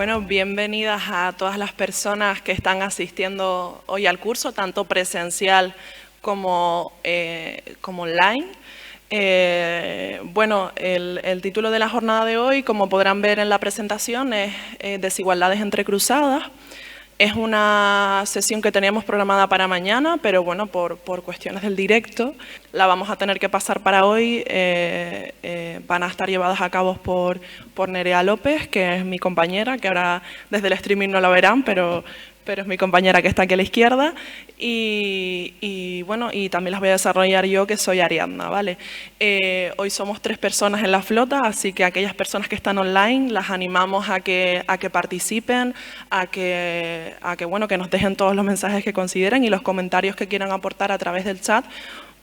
Bueno, bienvenidas a todas las personas que están asistiendo hoy al curso, tanto presencial como online. Bueno, el título de la jornada de hoy, como podrán ver en la presentación, es Desigualdades entrecruzadas. Es una sesión que teníamos programada para mañana, pero bueno, por cuestiones del directo la vamos a tener que pasar para hoy. Van a estar llevadas a cabo por Nerea López, que es mi compañera, que ahora desde el streaming no la verán, pero es mi compañera que está aquí a la izquierda. Y bueno, y también las voy a desarrollar yo, que soy Ariadna, ¿vale? Hoy somos 3 personas en la flota, así que aquellas personas que están online las animamos a que participen, a que bueno, que nos dejen todos los mensajes que consideren y los comentarios que quieran aportar a través del chat,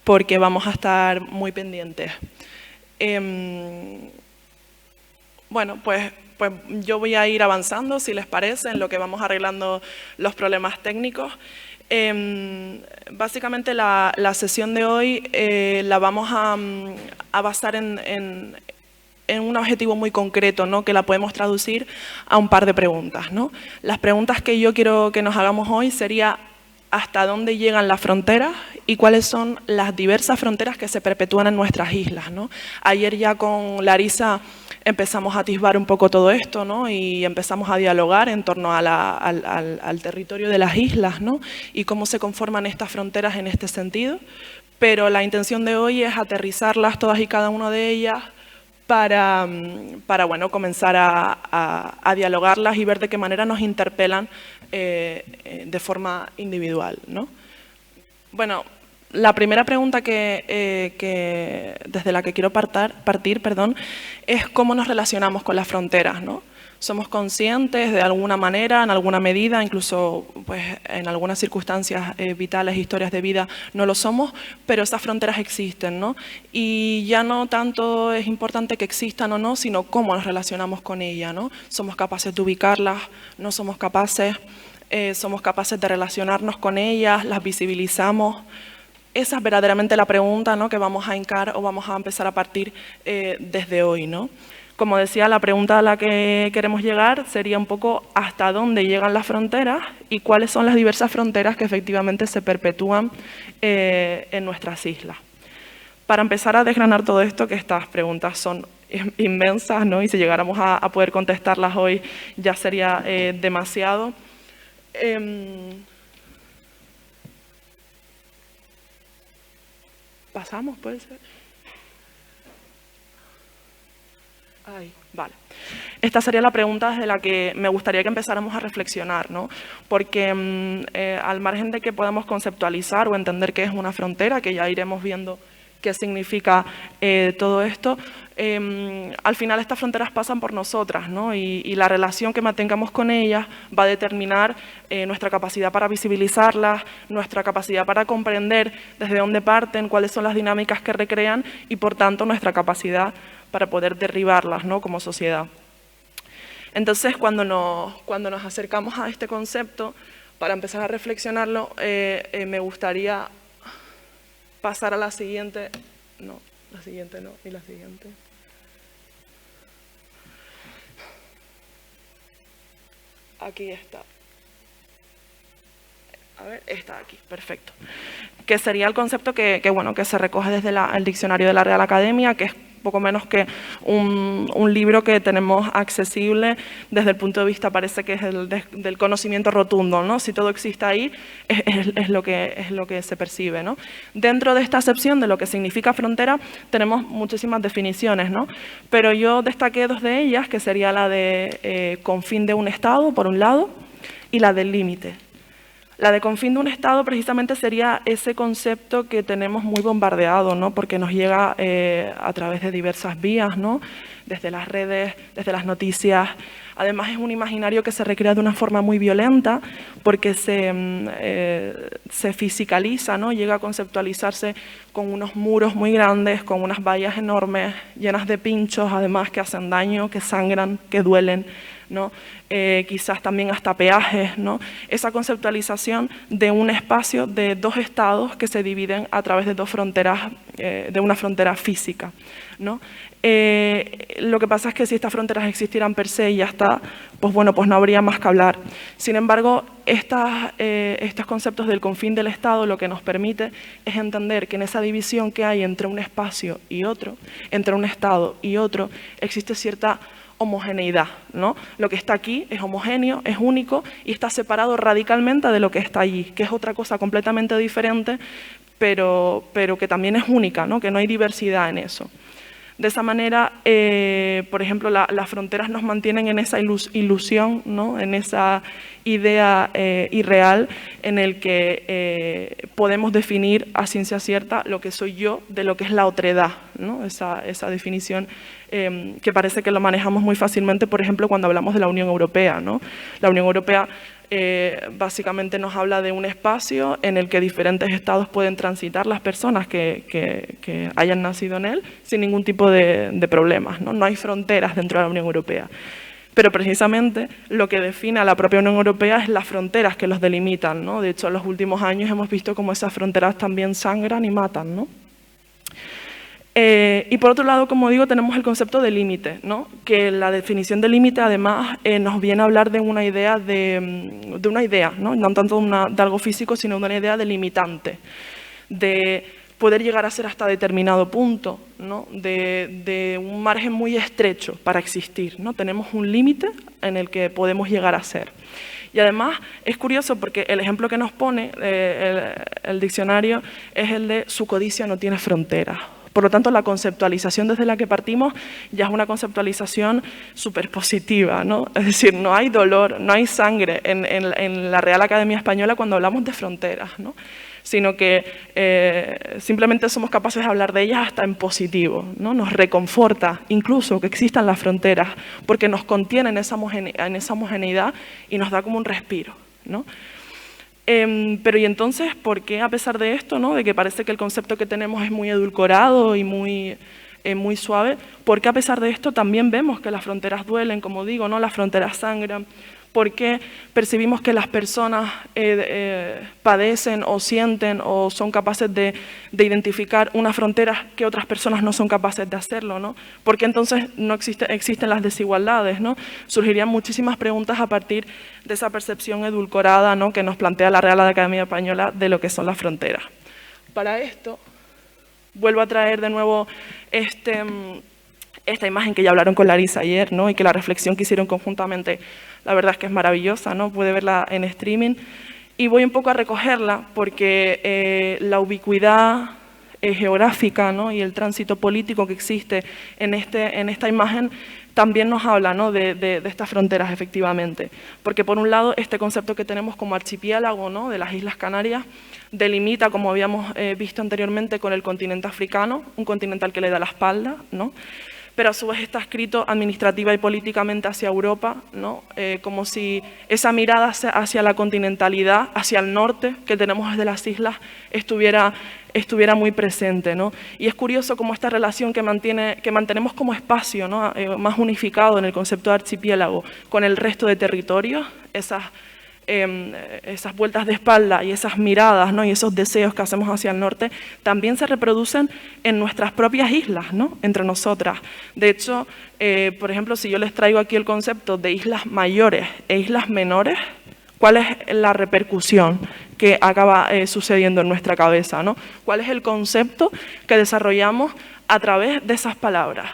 porque vamos a estar muy pendientes. Bueno, pues yo voy a ir avanzando, si les parece, en lo que vamos arreglando los problemas técnicos. Básicamente la sesión de hoy la vamos a basar en un objetivo muy concreto, ¿no? Que la podemos traducir a un par de preguntas, ¿no? Las preguntas que yo quiero que nos hagamos hoy sería: ¿hasta dónde llegan las fronteras y cuáles son las diversas fronteras que se perpetúan en nuestras islas, ¿no? Ayer ya con Larisa empezamos a atisbar un poco todo esto, ¿no? Y empezamos a dialogar en torno a al territorio de las islas, ¿no? Y cómo se conforman estas fronteras en este sentido. Pero la intención de hoy es aterrizarlas todas y cada una de ellas para bueno, comenzar a dialogarlas y ver de qué manera nos interpelan de forma individual, ¿no? Bueno, la primera pregunta desde la que quiero partir, es cómo nos relacionamos con las fronteras, ¿no? Somos conscientes de alguna manera, en alguna medida, incluso pues, en algunas circunstancias vitales, historias de vida, no lo somos, pero esas fronteras existen, ¿no? Y ya no tanto es importante que existan o no, sino cómo nos relacionamos con ellas, ¿no? Somos capaces de ubicarlas, no somos capaces, somos capaces de relacionarnos con ellas, las visibilizamos. Esa es verdaderamente la pregunta, ¿no? Que vamos a hincar o vamos a empezar a partir desde hoy, ¿no? Como decía, la pregunta a la que queremos llegar sería un poco hasta dónde llegan las fronteras y cuáles son las diversas fronteras que efectivamente se perpetúan en nuestras islas. Para empezar a desgranar todo esto, que estas preguntas son inmensas, ¿no? Y si llegáramos a poder contestarlas hoy ya sería demasiado. ¿Pasamos, puede ser? Ay, vale. Esta sería la pregunta desde la que me gustaría que empezáramos a reflexionar, ¿no? Porque al margen de que podamos conceptualizar o entender qué es una frontera, que ya iremos viendo qué significa todo esto, al final estas fronteras pasan por nosotras, ¿no? Y la relación que mantengamos con ellas va a determinar nuestra capacidad para visibilizarlas, nuestra capacidad para comprender desde dónde parten, cuáles son las dinámicas que recrean y, por tanto, nuestra capacidad para poder derribarlas, ¿no? Como sociedad. Entonces, cuando nos acercamos a este concepto, para empezar a reflexionarlo, me gustaría pasar a la siguiente. No, la siguiente no, y la siguiente. Aquí está. A ver, está aquí, perfecto. Que sería el concepto que se recoge desde el diccionario de la Real Academia, que es poco menos que un libro que tenemos accesible desde el punto de vista, parece que es del conocimiento rotundo, ¿no? Si todo existe ahí, es lo que se percibe, ¿no? Dentro de esta acepción de lo que significa frontera, tenemos muchísimas definiciones, ¿no? Pero yo destaqué 2 de ellas, que sería la de confín de un Estado, por un lado, y la del límite. La de confín de un Estado precisamente sería ese concepto que tenemos muy bombardeado, ¿no? Porque nos llega a través de diversas vías, ¿no? Desde las redes, desde las noticias. Además es un imaginario que se recrea de una forma muy violenta porque se fisicaliza, ¿no? Llega a conceptualizarse con unos muros muy grandes, con unas vallas enormes, llenas de pinchos, además que hacen daño, que sangran, que duelen, ¿no? Quizás también hasta peajes, ¿no? Esa conceptualización de un espacio de dos estados que se dividen a través de dos fronteras, de una frontera física, ¿no? Lo que pasa es que si estas fronteras existieran per se y ya está, pues bueno, pues no habría más que hablar. Sin embargo, estos conceptos del confín del Estado lo que nos permite es entender que en esa división que hay entre un espacio y otro, entre un Estado y otro, existe cierta homogeneidad, ¿no? Lo que está aquí es homogéneo, es único y está separado radicalmente de lo que está allí, que es otra cosa completamente diferente, pero que también es única, ¿no? Que no hay diversidad en eso. De esa manera, por ejemplo, las fronteras nos mantienen en esa ilusión, ¿no? En esa idea irreal en el que podemos definir a ciencia cierta lo que soy yo de lo que es la otredad, ¿no? Esa definición que parece que lo manejamos muy fácilmente, por ejemplo, cuando hablamos de la Unión Europea, ¿no? La Unión Europea básicamente nos habla de un espacio en el que diferentes estados pueden transitar las personas que hayan nacido en él sin ningún tipo de problemas, ¿no? No hay fronteras dentro de la Unión Europea. Pero precisamente lo que define a la propia Unión Europea es las fronteras que los delimitan, ¿no? De hecho, en los últimos años hemos visto cómo esas fronteras también sangran y matan, ¿no? Y por otro lado, como digo, tenemos el concepto de límite, ¿no? Que la definición de límite además nos viene a hablar de una idea, ¿no? No tanto de algo físico, sino de una idea delimitante, de poder llegar a ser hasta determinado punto, ¿no? De un margen muy estrecho para existir, ¿no? Tenemos un límite en el que podemos llegar a ser. Y además es curioso porque el ejemplo que nos pone el diccionario es el de su codicia no tiene fronteras. Por lo tanto, la conceptualización desde la que partimos ya es una conceptualización súper positiva, ¿no? Es decir, no hay dolor, no hay sangre en la Real Academia Española cuando hablamos de fronteras, ¿no? Sino que simplemente somos capaces de hablar de ellas hasta en positivo, ¿no? Nos reconforta incluso que existan las fronteras porque nos contiene en esa homogeneidad y nos da como un respiro, ¿no? Pero y entonces, ¿por qué a pesar de esto, ¿no? De que parece que el concepto que tenemos es muy edulcorado y muy suave, ¿por qué a pesar de esto también vemos que las fronteras duelen, como digo, ¿no? Las fronteras sangran? ¿Por qué percibimos que las personas padecen o sienten o son capaces de identificar unas fronteras que otras personas no son capaces de hacerlo, ¿no? ¿Por qué entonces no existen las desigualdades, ¿no? Surgirían muchísimas preguntas a partir de esa percepción edulcorada, ¿no? Que nos plantea la Real Academia Española de lo que son las fronteras. Para esto, vuelvo a traer de nuevo esta imagen que ya hablaron con Larisa ayer, ¿no? Y que la reflexión que hicieron conjuntamente, la verdad es que es maravillosa, ¿no? Puede verla en streaming. Y voy un poco a recogerla porque la ubicuidad geográfica, ¿no? Y el tránsito político que existe en esta imagen también nos habla, ¿no? de estas fronteras, efectivamente. Porque por un lado, este concepto que tenemos como archipiélago, ¿no? De las Islas Canarias, delimita, como habíamos visto anteriormente, con el continente africano, un continente al que le da la espalda, ¿no? Pero a su vez está escrito administrativa y políticamente hacia Europa, ¿no? Como si esa mirada hacia la continentalidad, hacia el norte que tenemos desde las islas, estuviera muy presente, ¿no? Y es curioso cómo esta relación que mantenemos como espacio, ¿no? Más unificado en el concepto de archipiélago con el resto de territorios, esas vueltas de espalda y esas miradas, ¿no? Y esos deseos que hacemos hacia el norte también se reproducen en nuestras propias islas, ¿no? Entre nosotras. De hecho, por ejemplo, si yo les traigo aquí el concepto de islas mayores e islas menores, ¿cuál es la repercusión que acaba sucediendo en nuestra cabeza, ¿no? ¿Cuál es el concepto que desarrollamos a través de esas palabras?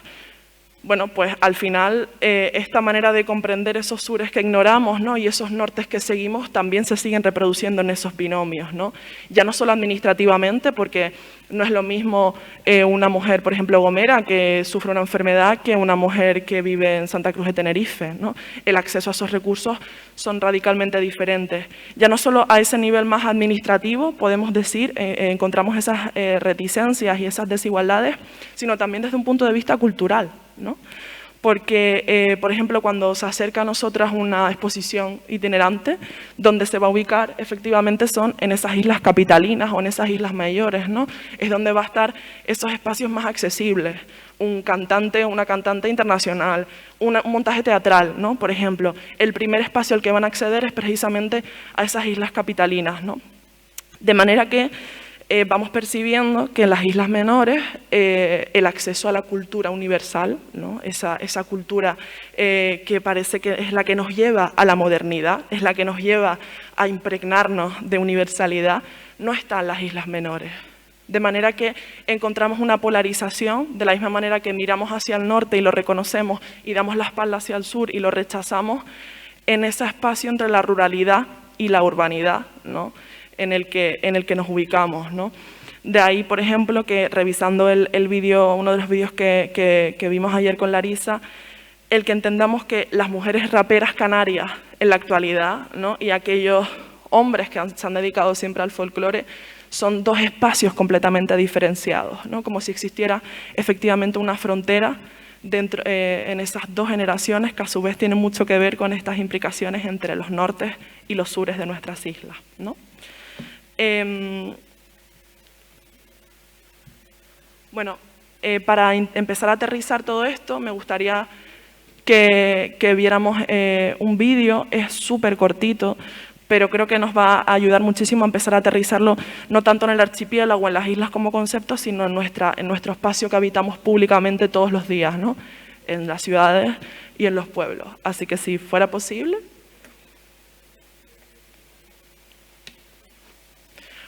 Bueno, pues al final esta manera de comprender esos sures que ignoramos, ¿no? Y esos nortes que seguimos también se siguen reproduciendo en esos binomios, ¿no? Ya no solo administrativamente, porque no es lo mismo una mujer, por ejemplo, gomera, que sufre una enfermedad que una mujer que vive en Santa Cruz de Tenerife, ¿no? El acceso a esos recursos son radicalmente diferentes. Ya no solo a ese nivel más administrativo, podemos decir, encontramos esas reticencias y esas desigualdades, sino también desde un punto de vista cultural, ¿no? porque, por ejemplo, cuando se acerca a nosotras una exposición itinerante, donde se va a ubicar, efectivamente, son en esas islas capitalinas o en esas islas mayores, ¿no? Es donde va a estar esos espacios más accesibles. Un cantante, una cantante internacional, un montaje teatral, ¿no? Por ejemplo, el primer espacio al que van a acceder es precisamente a esas islas capitalinas, ¿no? De manera que vamos percibiendo que en las islas menores el acceso a la cultura universal, ¿no? esa cultura que parece que es la que nos lleva a la modernidad, es la que nos lleva a impregnarnos de universalidad, no está en las islas menores. De manera que encontramos una polarización, de la misma manera que miramos hacia el norte y lo reconocemos y damos la espalda hacia el sur y lo rechazamos, en ese espacio entre la ruralidad y la urbanidad, ¿no? en el que nos ubicamos, ¿no? De ahí, por ejemplo, que revisando el vídeo, uno de los vídeos que vimos ayer con Larisa, el que entendamos que las mujeres raperas canarias en la actualidad, ¿no? y aquellos hombres que se han dedicado siempre al folclore, son dos espacios completamente diferenciados, ¿no? Como si existiera efectivamente una frontera dentro, en esas dos generaciones que a su vez tienen mucho que ver con estas implicaciones entre los nortes y los sures de nuestras islas, ¿no? Bueno, para empezar a aterrizar todo esto, me gustaría que viéramos un vídeo, es súper cortito, pero creo que nos va a ayudar muchísimo a empezar a aterrizarlo, no tanto en el archipiélago o en las islas como concepto, sino en nuestro espacio que habitamos públicamente todos los días, ¿no? En las ciudades y en los pueblos. Así que si fuera posible.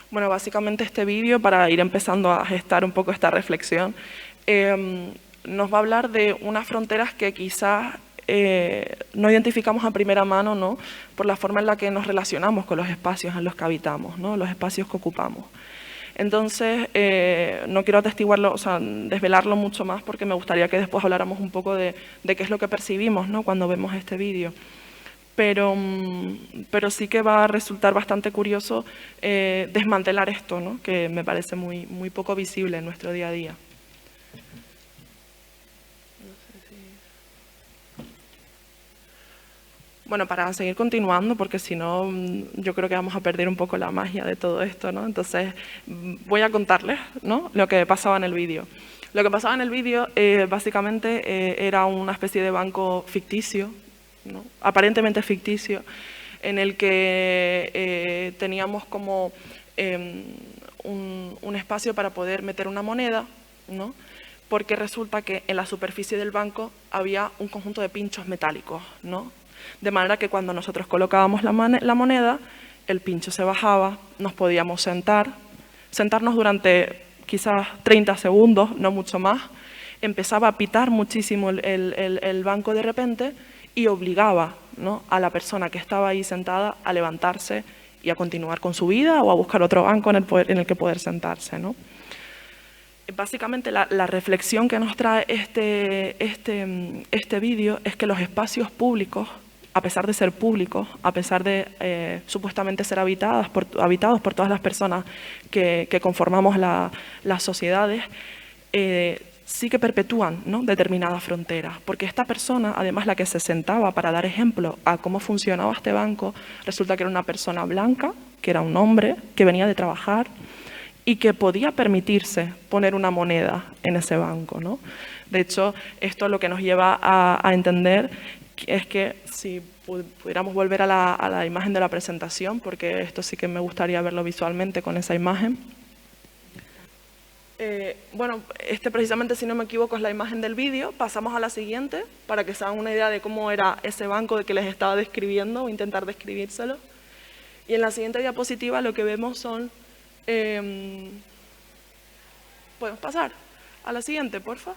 Bueno, básicamente este vídeo, para ir empezando a gestar un poco esta reflexión, nos va a hablar de unas fronteras que quizás no identificamos a primera mano, ¿no? Por la forma en la que nos relacionamos con los espacios en los que habitamos, ¿no? Los espacios que ocupamos. Entonces, no quiero atestiguarlo, o sea, desvelarlo mucho más porque me gustaría que después habláramos un poco de qué es lo que percibimos, ¿no? Cuando vemos este vídeo. Pero sí que va a resultar bastante curioso desmantelar esto, ¿no? Que me parece muy poco visible en nuestro día a día. Bueno, para seguir continuando, porque si no, yo creo que vamos a perder un poco la magia de todo esto, ¿no? Entonces, voy a contarles, ¿no? Lo que pasaba en el vídeo. Lo que pasaba en el vídeo, básicamente, era una especie de banco ficticio, ¿no? Aparentemente ficticio, en el que teníamos como un espacio para poder meter una moneda, ¿no? Porque resulta que en la superficie del banco había un conjunto de pinchos metálicos, ¿no? De manera que cuando nosotros colocábamos la moneda, el pincho se bajaba, nos podíamos sentarnos durante quizás 30 segundos, no mucho más, empezaba a pitar muchísimo el banco de repente y obligaba, ¿no? a la persona que estaba ahí sentada a levantarse y a continuar con su vida o a buscar otro banco en el que poder sentarse, ¿no? Básicamente la reflexión que nos trae este vídeo es que los espacios públicos, a pesar de ser públicos, a pesar de supuestamente ser habitados por todas las personas que conformamos las sociedades, sí que perpetúan, ¿no? determinadas fronteras, porque esta persona, además la que se sentaba para dar ejemplo a cómo funcionaba este banco, resulta que era una persona blanca, que era un hombre, que venía de trabajar y que podía permitirse poner una moneda en ese banco, ¿no? De hecho, esto lo que nos lleva a entender es que si pudiéramos volver a la imagen de la presentación, porque esto sí que me gustaría verlo visualmente con esa imagen. Bueno, precisamente, si no me equivoco, es la imagen del vídeo. Pasamos a la siguiente, para que se hagan una idea de cómo era ese banco de que les estaba describiendo, o intentar describírselo. Y en la siguiente diapositiva lo que vemos son... ¿Podemos pasar a la siguiente, porfa?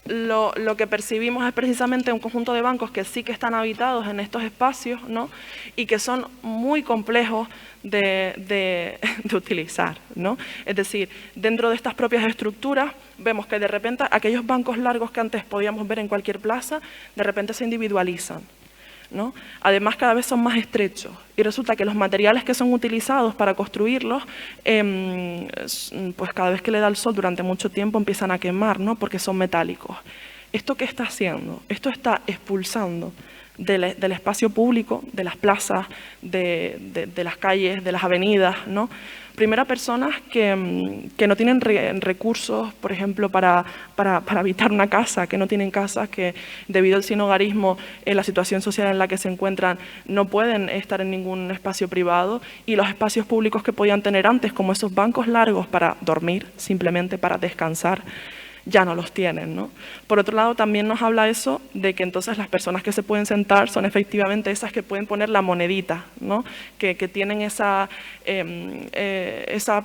Lo que percibimos es precisamente un conjunto de bancos que sí que están habitados en estos espacios, ¿no? Y que son muy complejos de utilizar, ¿no? Es decir, dentro de estas propias estructuras vemos que de repente aquellos bancos largos que antes podíamos ver en cualquier plaza, de repente se individualizan, ¿no? Además, cada vez son más estrechos y resulta que los materiales que son utilizados para construirlos, pues cada vez que le da el sol durante mucho tiempo empiezan a quemar, ¿no? Porque son metálicos. ¿Esto qué está haciendo? Esto está expulsando del espacio público, de las plazas, de las calles, de las avenidas, ¿no? Primero a personas que no tienen recursos, por ejemplo, para habitar una casa, que no tienen casas, que debido al sinhogarismo, la situación social en la que se encuentran, no pueden estar en ningún espacio privado, y los espacios públicos que podían tener antes, como esos bancos largos para dormir, simplemente para descansar, ya no los tienen, ¿no? Por otro lado, también nos habla eso de que entonces las personas que se pueden sentar son efectivamente esas que pueden poner la monedita, ¿no? Que tienen esa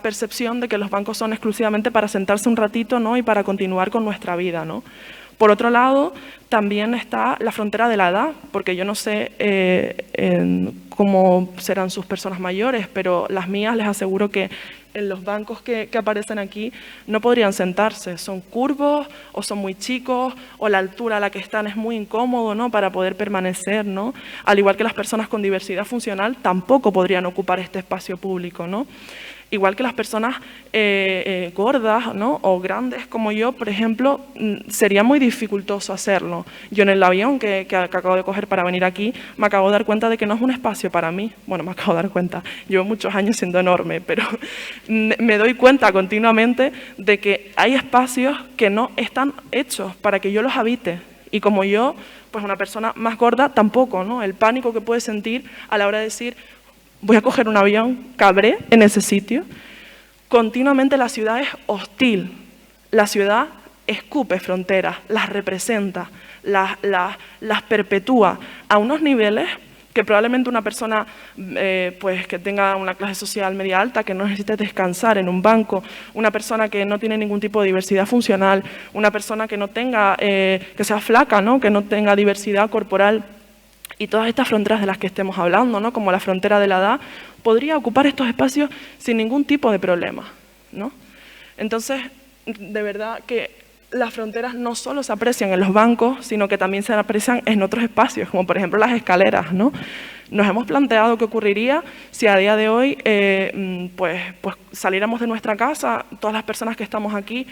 percepción de que los bancos son exclusivamente para sentarse un ratito, ¿no? Y para continuar con nuestra vida, ¿no? Por otro lado, también está la frontera de la edad, porque yo no sé cómo serán sus personas mayores, pero las mías les aseguro que en los bancos que aparecen aquí no podrían sentarse. Son curvos o son muy chicos o la altura a la que están es muy incómodo, ¿no? Para poder permanecer, ¿no? Al igual que las personas con diversidad funcional tampoco podrían ocupar este espacio público, ¿no? Igual que las personas gordas, ¿no? O grandes como yo, por ejemplo, sería muy dificultoso hacerlo. Yo en el avión que acabo de coger para venir aquí, me acabo de dar cuenta de que no es un espacio para mí. Bueno, me acabo de dar cuenta, llevo muchos años siendo enorme, pero me doy cuenta continuamente de que hay espacios que no están hechos para que yo los habite. Y como yo, pues una persona más gorda, tampoco, ¿no? El pánico que puedes sentir a la hora de decir, voy a coger un avión, cabré en ese sitio. Continuamente la ciudad es hostil. La ciudad escupe fronteras, las representa, las perpetúa a unos niveles que probablemente una persona pues que tenga una clase social media alta, que no necesite descansar en un banco, una persona que no tiene ningún tipo de diversidad funcional, una persona que no tenga, que sea flaca, ¿no? Que no tenga diversidad corporal, y todas estas fronteras de las que estemos hablando, ¿no? Como la frontera de la edad, podría ocupar estos espacios sin ningún tipo de problema, ¿no? Entonces, de verdad que las fronteras no solo se aprecian en los bancos, sino que también se aprecian en otros espacios, como por ejemplo las escaleras, ¿no? Nos hemos planteado qué ocurriría si a día de hoy pues saliéramos de nuestra casa, todas las personas que estamos aquí,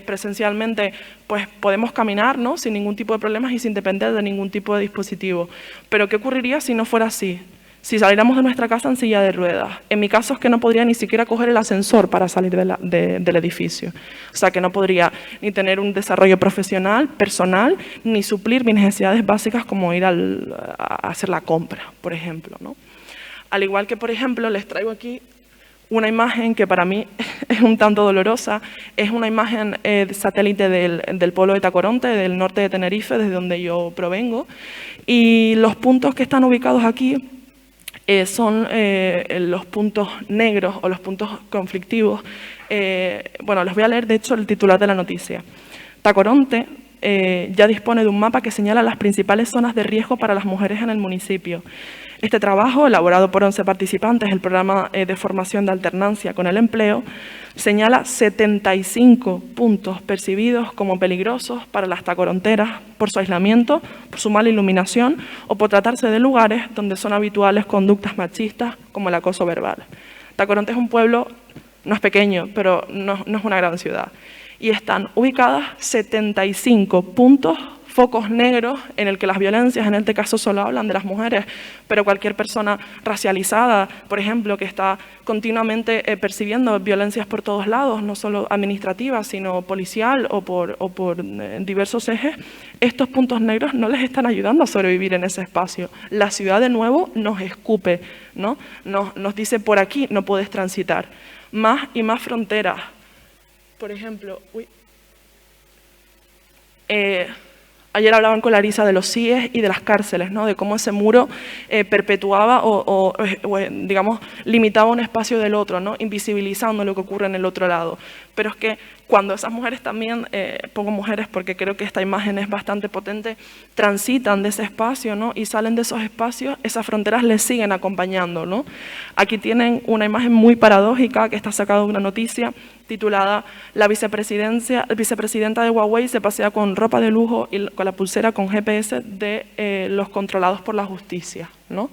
presencialmente, pues podemos caminar, ¿no? Sin ningún tipo de problemas y sin depender de ningún tipo de dispositivo. Pero ¿qué ocurriría si no fuera así? Si saliéramos de nuestra casa en silla de ruedas. En mi caso es que no podría ni siquiera coger el ascensor para salir del edificio. O sea, que no podría ni tener un desarrollo profesional, personal, ni suplir mis necesidades básicas como ir a hacer la compra, por ejemplo, ¿no? Al igual que, por ejemplo, les traigo aquí una imagen que para mí es un tanto dolorosa. Es una imagen de satélite del pueblo de Tacoronte, del norte de Tenerife, desde donde yo provengo. Y los puntos que están ubicados aquí son los puntos negros o los puntos conflictivos. Bueno, les voy a leer, de hecho, el titular de la noticia. Tacoronte ya dispone de un mapa que señala las principales zonas de riesgo para las mujeres en el municipio. Este trabajo, elaborado por 11 participantes del programa de formación de alternancia con el empleo, señala 75 puntos percibidos como peligrosos para las tacoronteras por su aislamiento, por su mala iluminación o por tratarse de lugares donde son habituales conductas machistas como el acoso verbal. Tacoronte es un pueblo, no es pequeño, pero no es una gran ciudad. Y están ubicadas 75 puntos, focos negros en el que las violencias, en este caso solo hablan de las mujeres, pero cualquier persona racializada, por ejemplo, que está continuamente percibiendo violencias por todos lados, no solo administrativas, sino policial o por diversos ejes, estos puntos negros no les están ayudando a sobrevivir en ese espacio. La ciudad, de nuevo, nos escupe, ¿no? Nos dice, por aquí no puedes transitar. Más y más fronteras. Por ejemplo, ayer hablaban con Larisa de los CIES y de las cárceles, ¿no? De cómo ese muro perpetuaba digamos, limitaba un espacio del otro, ¿no? Invisibilizando lo que ocurre en el otro lado. pero es que cuando esas mujeres también, pongo mujeres porque creo que esta imagen es bastante potente, transitan de ese espacio, ¿no? Y salen de esos espacios, esas fronteras les siguen acompañando, ¿no? Aquí tienen una imagen muy paradójica que está sacada de una noticia titulada "La vicepresidenta de Huawei se pasea con ropa de lujo y con la pulsera con GPS de los controlados por la justicia", ¿no?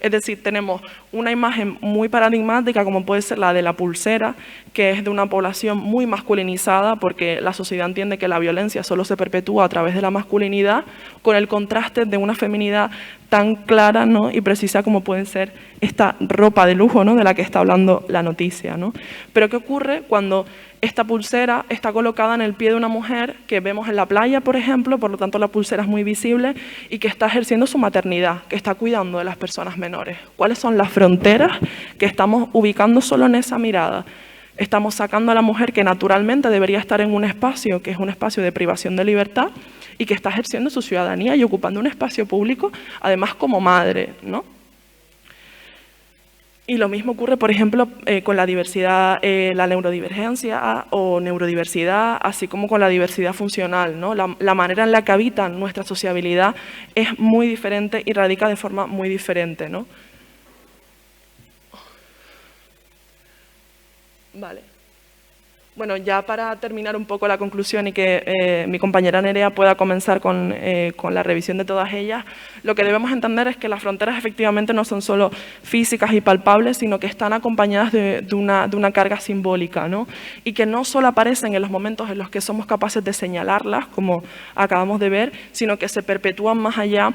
Es decir, tenemos una imagen muy paradigmática como puede ser la de la pulsera, que es de una población muy masculinizada porque la sociedad entiende que la violencia solo se perpetúa a través de la masculinidad, con el contraste de una feminidad tan clara, ¿no? Y precisa como puede ser esta ropa de lujo, ¿no? De la que está hablando la noticia, ¿no? Pero ¿qué ocurre cuando esta pulsera está colocada en el pie de una mujer que vemos en la playa, por ejemplo, por lo tanto la pulsera es muy visible, y que está ejerciendo su maternidad, que está cuidando de las personas menores? ¿Cuáles son las fronteras que estamos ubicando solo en esa mirada? Estamos sacando a la mujer que naturalmente debería estar en un espacio que es un espacio de privación de libertad y que está ejerciendo su ciudadanía y ocupando un espacio público, además como madre, ¿no? Y lo mismo ocurre, por ejemplo, con la diversidad, la neurodivergencia o neurodiversidad, así como con la diversidad funcional, ¿no? La manera en la que habitan nuestra sociabilidad es muy diferente y radica de forma muy diferente, ¿no? Vale. Bueno, ya para terminar un poco la conclusión y que mi compañera Nerea pueda comenzar con la revisión de todas ellas, lo que debemos entender es que las fronteras efectivamente no son solo físicas y palpables, sino que están acompañadas de una carga simbólica, ¿no? Y que no solo aparecen en los momentos en los que somos capaces de señalarlas, como acabamos de ver, sino que se perpetúan más allá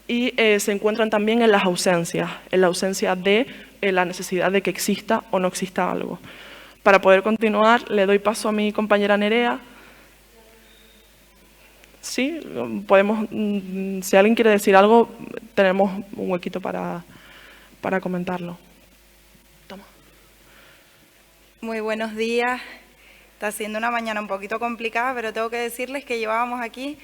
y se encuentran también en la ausencia de la necesidad de que exista o no exista algo. Para poder continuar, le doy paso a mi compañera Nerea. Sí, podemos, si alguien quiere decir algo, tenemos un huequito para comentarlo. Toma. Muy buenos días. Está siendo una mañana un poquito complicada, pero tengo que decirles que llevábamos aquí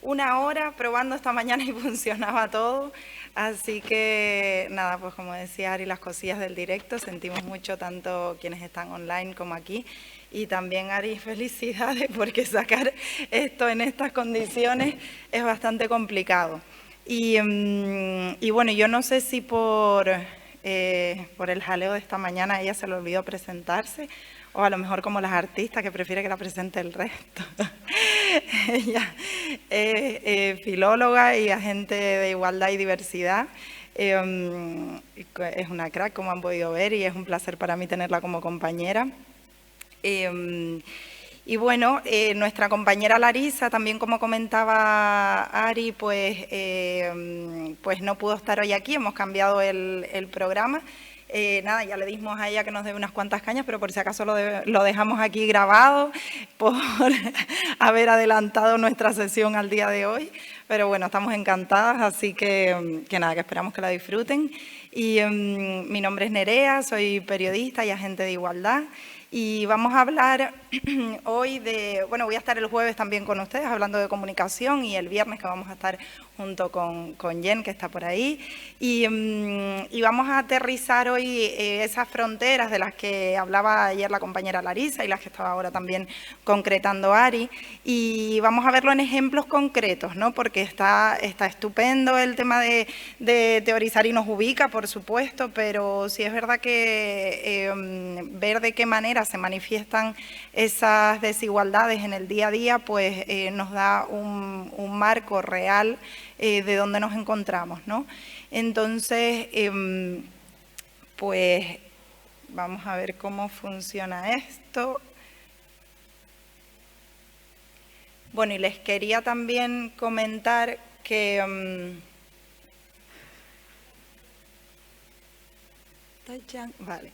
1 hora probando esta mañana y funcionaba todo. Así que nada, pues como decía Ari, las cosillas del directo, sentimos mucho tanto quienes están online como aquí. Y también, Ari, felicidades, porque sacar esto en estas condiciones es bastante complicado. Y bueno, yo no sé si por el jaleo de esta mañana a ella se le olvidó presentarse, o a lo mejor como las artistas que prefiere que la presente el resto. Ella es filóloga y agente de igualdad y diversidad. Es una crack, como han podido ver, y es un placer para mí tenerla como compañera. Y bueno, nuestra compañera Larisa, también como comentaba Ari, pues no pudo estar hoy aquí, hemos cambiado el programa. Nada, ya le dimos a ella que nos dé unas cuantas cañas, pero por si acaso lo dejamos aquí grabado por haber adelantado nuestra sesión al día de hoy. Pero bueno, estamos encantadas, así que nada, que esperamos que la disfruten. Y mi nombre es Nerea, soy periodista y agente de igualdad. Y vamos a hablar hoy bueno, voy a estar el jueves también con ustedes hablando de comunicación, y el viernes que vamos a estar junto con Jen, que está por ahí. Y vamos a aterrizar hoy esas fronteras de las que hablaba ayer la compañera Larisa y las que estaba ahora también concretando Ari. Y vamos a verlo en ejemplos concretos, ¿no? Porque está estupendo el tema de teorizar y nos ubica, por supuesto, pero sí es verdad que ver de qué manera se manifiestan esas desigualdades en el día a día, pues nos da un marco real de dónde nos encontramos, ¿no? Entonces, pues vamos a ver cómo funciona esto. Bueno, y les quería también comentar que... vale.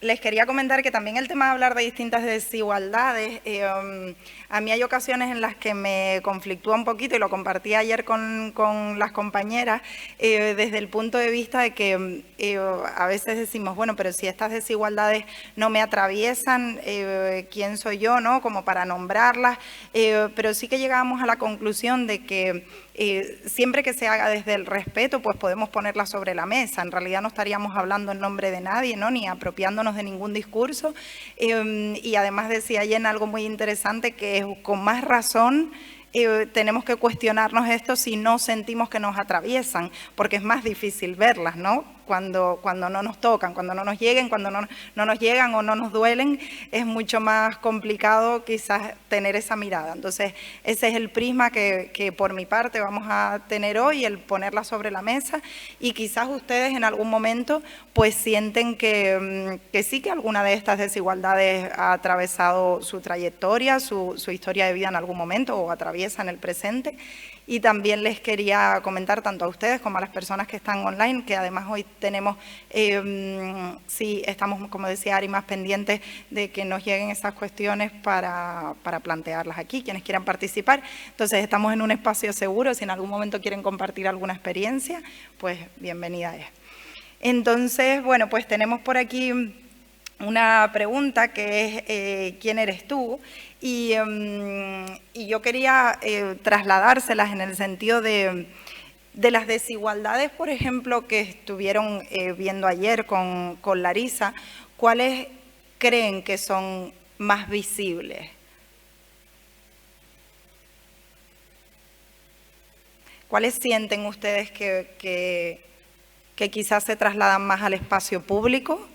Les quería comentar que también el tema de hablar de distintas desigualdades, a mí hay ocasiones en las que me conflictúa un poquito, y lo compartí ayer con las compañeras, desde el punto de vista de que a veces decimos, bueno, pero si estas desigualdades no me atraviesan, ¿quién soy yo, no? Como para nombrarlas, pero sí que llegamos a la conclusión de que siempre que se haga desde el respeto, pues podemos ponerlas sobre la mesa. En realidad no estaríamos hablando en nombre de nadie, ¿no? Ni apropiándonos apropiándonos de ningún discurso. Y además decía Jen algo muy interesante, que es con más razón tenemos que cuestionarnos esto si no sentimos que nos atraviesan, porque es más difícil verlas, ¿no? Cuando no nos tocan, cuando no nos lleguen, cuando no nos llegan o no nos duelen, es mucho más complicado quizás tener esa mirada. Entonces, ese es el prisma que por mi parte vamos a tener hoy, el ponerla sobre la mesa, y quizás ustedes en algún momento pues sienten que sí, que alguna de estas desigualdades ha atravesado su trayectoria, su historia de vida en algún momento, o atraviesa en el presente. Y también les quería comentar tanto a ustedes como a las personas que están online, que además hoy tenemos, sí, estamos, como decía Ari, más pendientes de que nos lleguen esas cuestiones para plantearlas aquí, quienes quieran participar. Entonces, estamos en un espacio seguro. Si en algún momento quieren compartir alguna experiencia, pues bienvenida es. Entonces, bueno, pues tenemos por aquí una pregunta que es ¿quién eres tú? Y yo quería trasladárselas en el sentido de las desigualdades, por ejemplo, que estuvieron viendo ayer con Larisa. ¿Cuáles creen que son más visibles? ¿Cuáles sienten ustedes que quizás se trasladan más al espacio público?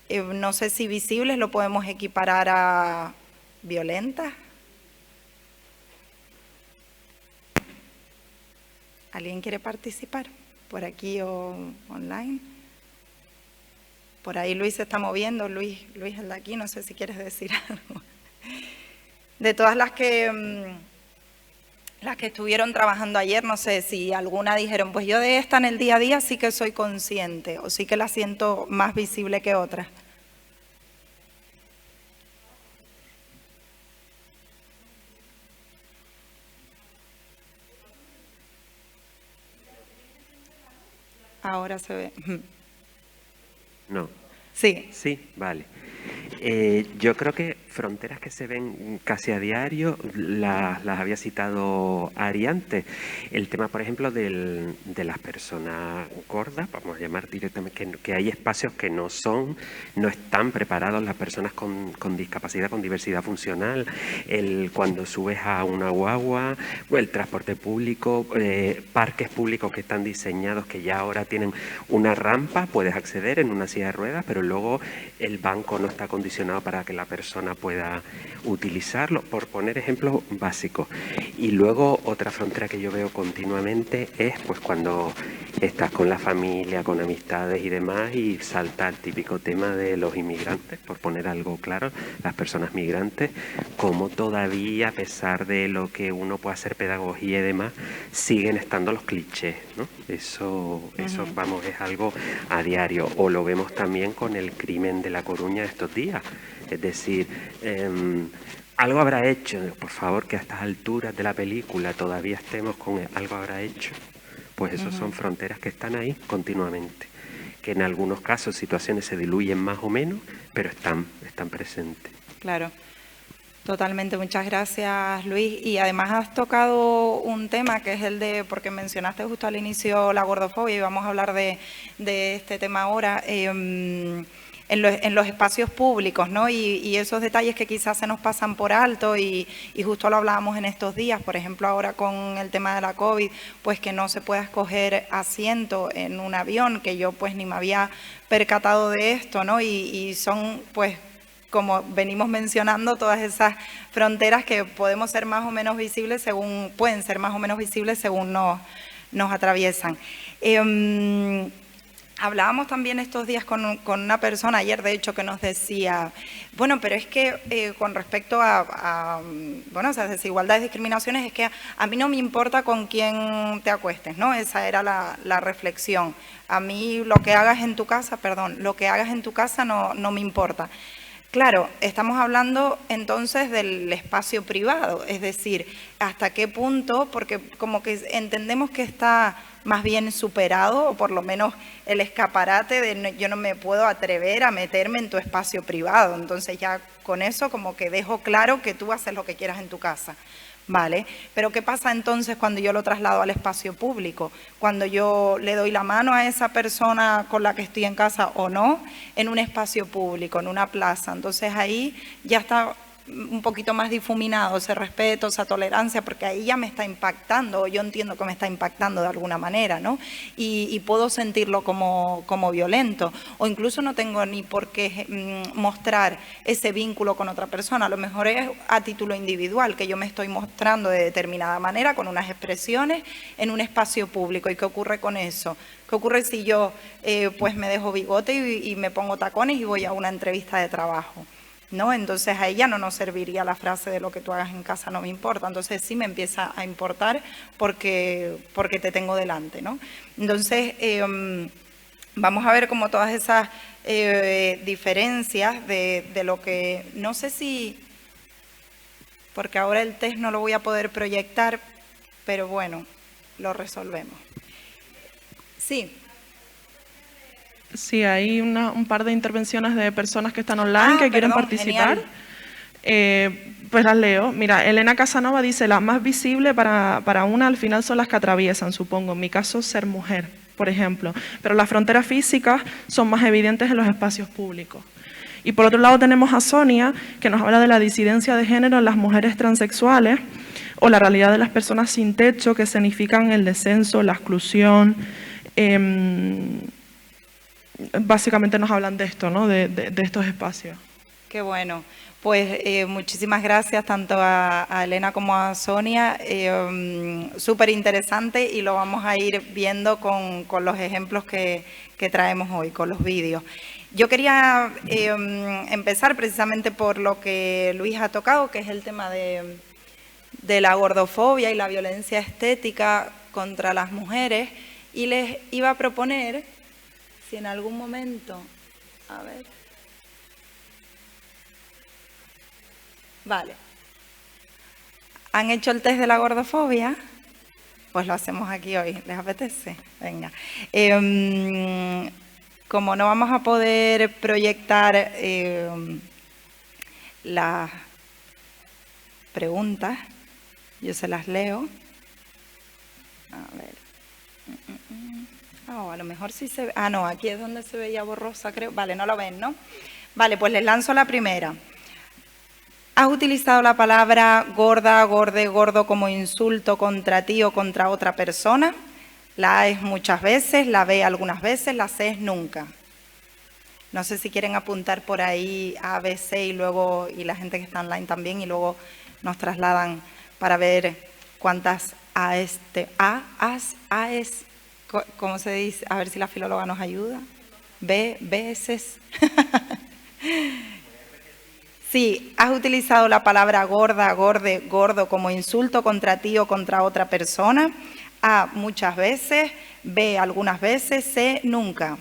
No sé si visibles lo podemos equiparar a violentas. ¿Alguien quiere participar? ¿Por aquí o online? Por ahí Luis se está moviendo. Luis es de aquí, no sé si quieres decir algo. De todas las que estuvieron trabajando ayer, no sé si alguna dijeron, pues yo de esta en el día a día sí que soy consciente, o sí que la siento más visible que otras. Ahora se ve. No. Sí. Sí, vale. Yo creo que fronteras que se ven casi a diario, las había citado Ari antes. El tema, por ejemplo, de las personas gordas, vamos a llamar directamente, que hay espacios que no están preparados las personas con discapacidad, con diversidad funcional. Cuando subes a una guagua, el transporte público, parques públicos que están diseñados, que ya ahora tienen una rampa, puedes acceder en una silla de ruedas, pero luego el banco no está acondicionado para que la persona pueda utilizarlo, por poner ejemplos básicos. Y luego otra frontera que yo veo continuamente es pues cuando estás con la familia, con amistades y demás, y salta el típico tema de los inmigrantes, por poner algo claro, las personas migrantes, como todavía, a pesar de lo que uno puede hacer pedagogía y demás, siguen estando los clichés, ¿no? Eso vamos, es algo a diario. O lo vemos también con el crimen de La Coruña de estos días. Es decir, algo habrá hecho, por favor, que a estas alturas de la película todavía estemos con algo habrá hecho. Pues eso son fronteras que están ahí continuamente, que en algunos casos situaciones se diluyen más o menos, pero están presentes. Claro, totalmente. Muchas gracias, Luis. Y además has tocado un tema que es el de, porque mencionaste justo al inicio la gordofobia, y vamos a hablar de este tema ahora, en los espacios públicos, ¿no? Y esos detalles que quizás se nos pasan por alto, y justo lo hablábamos en estos días, por ejemplo, ahora con el tema de la COVID, pues que no se pueda escoger asiento en un avión, que yo pues ni me había percatado de esto, ¿no? Y son pues, como venimos mencionando, todas esas fronteras que podemos ser más o menos visibles pueden ser más o menos visibles según nos atraviesan. Hablábamos también estos días con una persona ayer, de hecho, que nos decía, bueno, pero es que con respecto a esas desigualdades, discriminaciones, es que a mí no me importa con quién te acuestes, ¿no? Esa era la reflexión. A mí lo que hagas en tu casa, no me importa. Claro, estamos hablando entonces del espacio privado, es decir, hasta qué punto, porque como que entendemos que está más bien superado, o por lo menos el escaparate de yo no me puedo atrever a meterme en tu espacio privado, entonces ya con eso como que dejo claro que tú haces lo que quieras en tu casa. Vale, pero ¿qué pasa entonces cuando yo lo traslado al espacio público? Cuando yo le doy la mano a esa persona con la que estoy en casa o no, en un espacio público, en una plaza. Entonces ahí ya está un poquito más difuminado ese respeto, esa tolerancia, porque ahí ya me está impactando, o yo entiendo que me está impactando de alguna manera, ¿no? Y puedo sentirlo como violento, o incluso no tengo ni por qué mostrar ese vínculo con otra persona, a lo mejor es a título individual, que yo me estoy mostrando de determinada manera, con unas expresiones, en un espacio público. ¿Y qué ocurre con eso? ¿Qué ocurre si yo pues me dejo bigote y me pongo tacones y voy a una entrevista de trabajo? ¿No? Entonces a ella no nos serviría la frase de lo que tú hagas en casa no me importa, entonces sí me empieza a importar porque te tengo delante, ¿no? Entonces vamos a ver como todas esas diferencias de lo que, no sé si, porque ahora el test no lo voy a poder proyectar, pero bueno, lo resolvemos. Sí. Sí, hay un par de intervenciones de personas que están online que quieren participar. Pues las leo. Mira, Elena Casanova dice, la más visible para una al final son las que atraviesan, supongo. En mi caso, ser mujer, por ejemplo. Pero las fronteras físicas son más evidentes en los espacios públicos. Y por otro lado tenemos a Sonia, que nos habla de la disidencia de género en las mujeres transexuales o la realidad de las personas sin techo, que significan el descenso, la exclusión. Básicamente nos hablan de esto, ¿no? De estos espacios. Qué bueno. Pues muchísimas gracias tanto a Elena como a Sonia. Súper interesante y lo vamos a ir viendo con los ejemplos que traemos hoy, con los vídeos. Yo quería empezar precisamente por lo que Luis ha tocado, que es el tema de la gordofobia y la violencia estética contra las mujeres, y les iba a proponer, si en algún momento, a ver, vale, ¿han hecho el test de la gordofobia? Pues lo hacemos aquí hoy, ¿les apetece? Venga. Como no vamos a poder proyectar las preguntas, yo se las leo. A ver. Oh, a lo mejor sí se ve. Ah, no, aquí es donde se veía borrosa, creo. Vale, no lo ven, ¿no? Vale, pues les lanzo la primera. ¿Has utilizado la palabra gorda, gorde, gordo como insulto contra ti o contra otra persona? La A es muchas veces, la B algunas veces, la C es nunca. No sé si quieren apuntar por ahí A, B, C y luego, y la gente que está online también, y luego nos trasladan para ver cuántas A es, ¿cómo se dice? A ver si la filóloga nos ayuda. B, veces. Sí, has utilizado la palabra gorda, gorde, gordo como insulto contra ti o contra otra persona. A, muchas veces. B, algunas veces. C, nunca.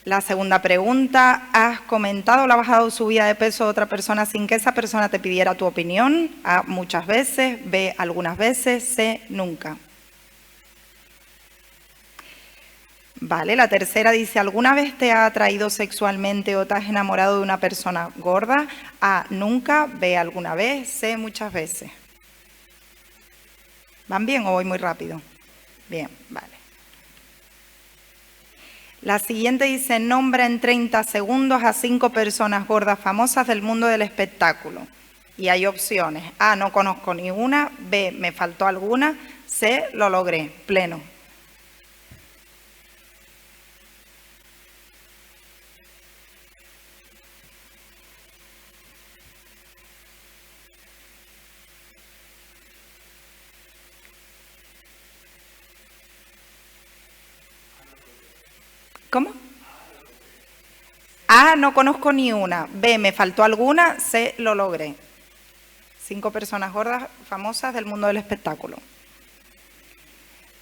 La segunda pregunta, ¿has comentado la bajada o subida de peso de otra persona sin que esa persona te pidiera tu opinión? A, muchas veces. B, algunas veces. C, nunca. Vale, la tercera dice, ¿alguna vez te ha atraído sexualmente o te has enamorado de una persona gorda? A, nunca. B, alguna vez. C, muchas veces. ¿Van bien o voy muy rápido? Bien, vale. La siguiente dice, nombra en 30 segundos a 5 personas gordas famosas del mundo del espectáculo. Y hay opciones. A, no conozco ni una. B, me faltó alguna. C, lo logré. Pleno. ¿Cómo? A, no conozco ni una. B, me faltó alguna. C, lo logré. 5 personas gordas famosas del mundo del espectáculo.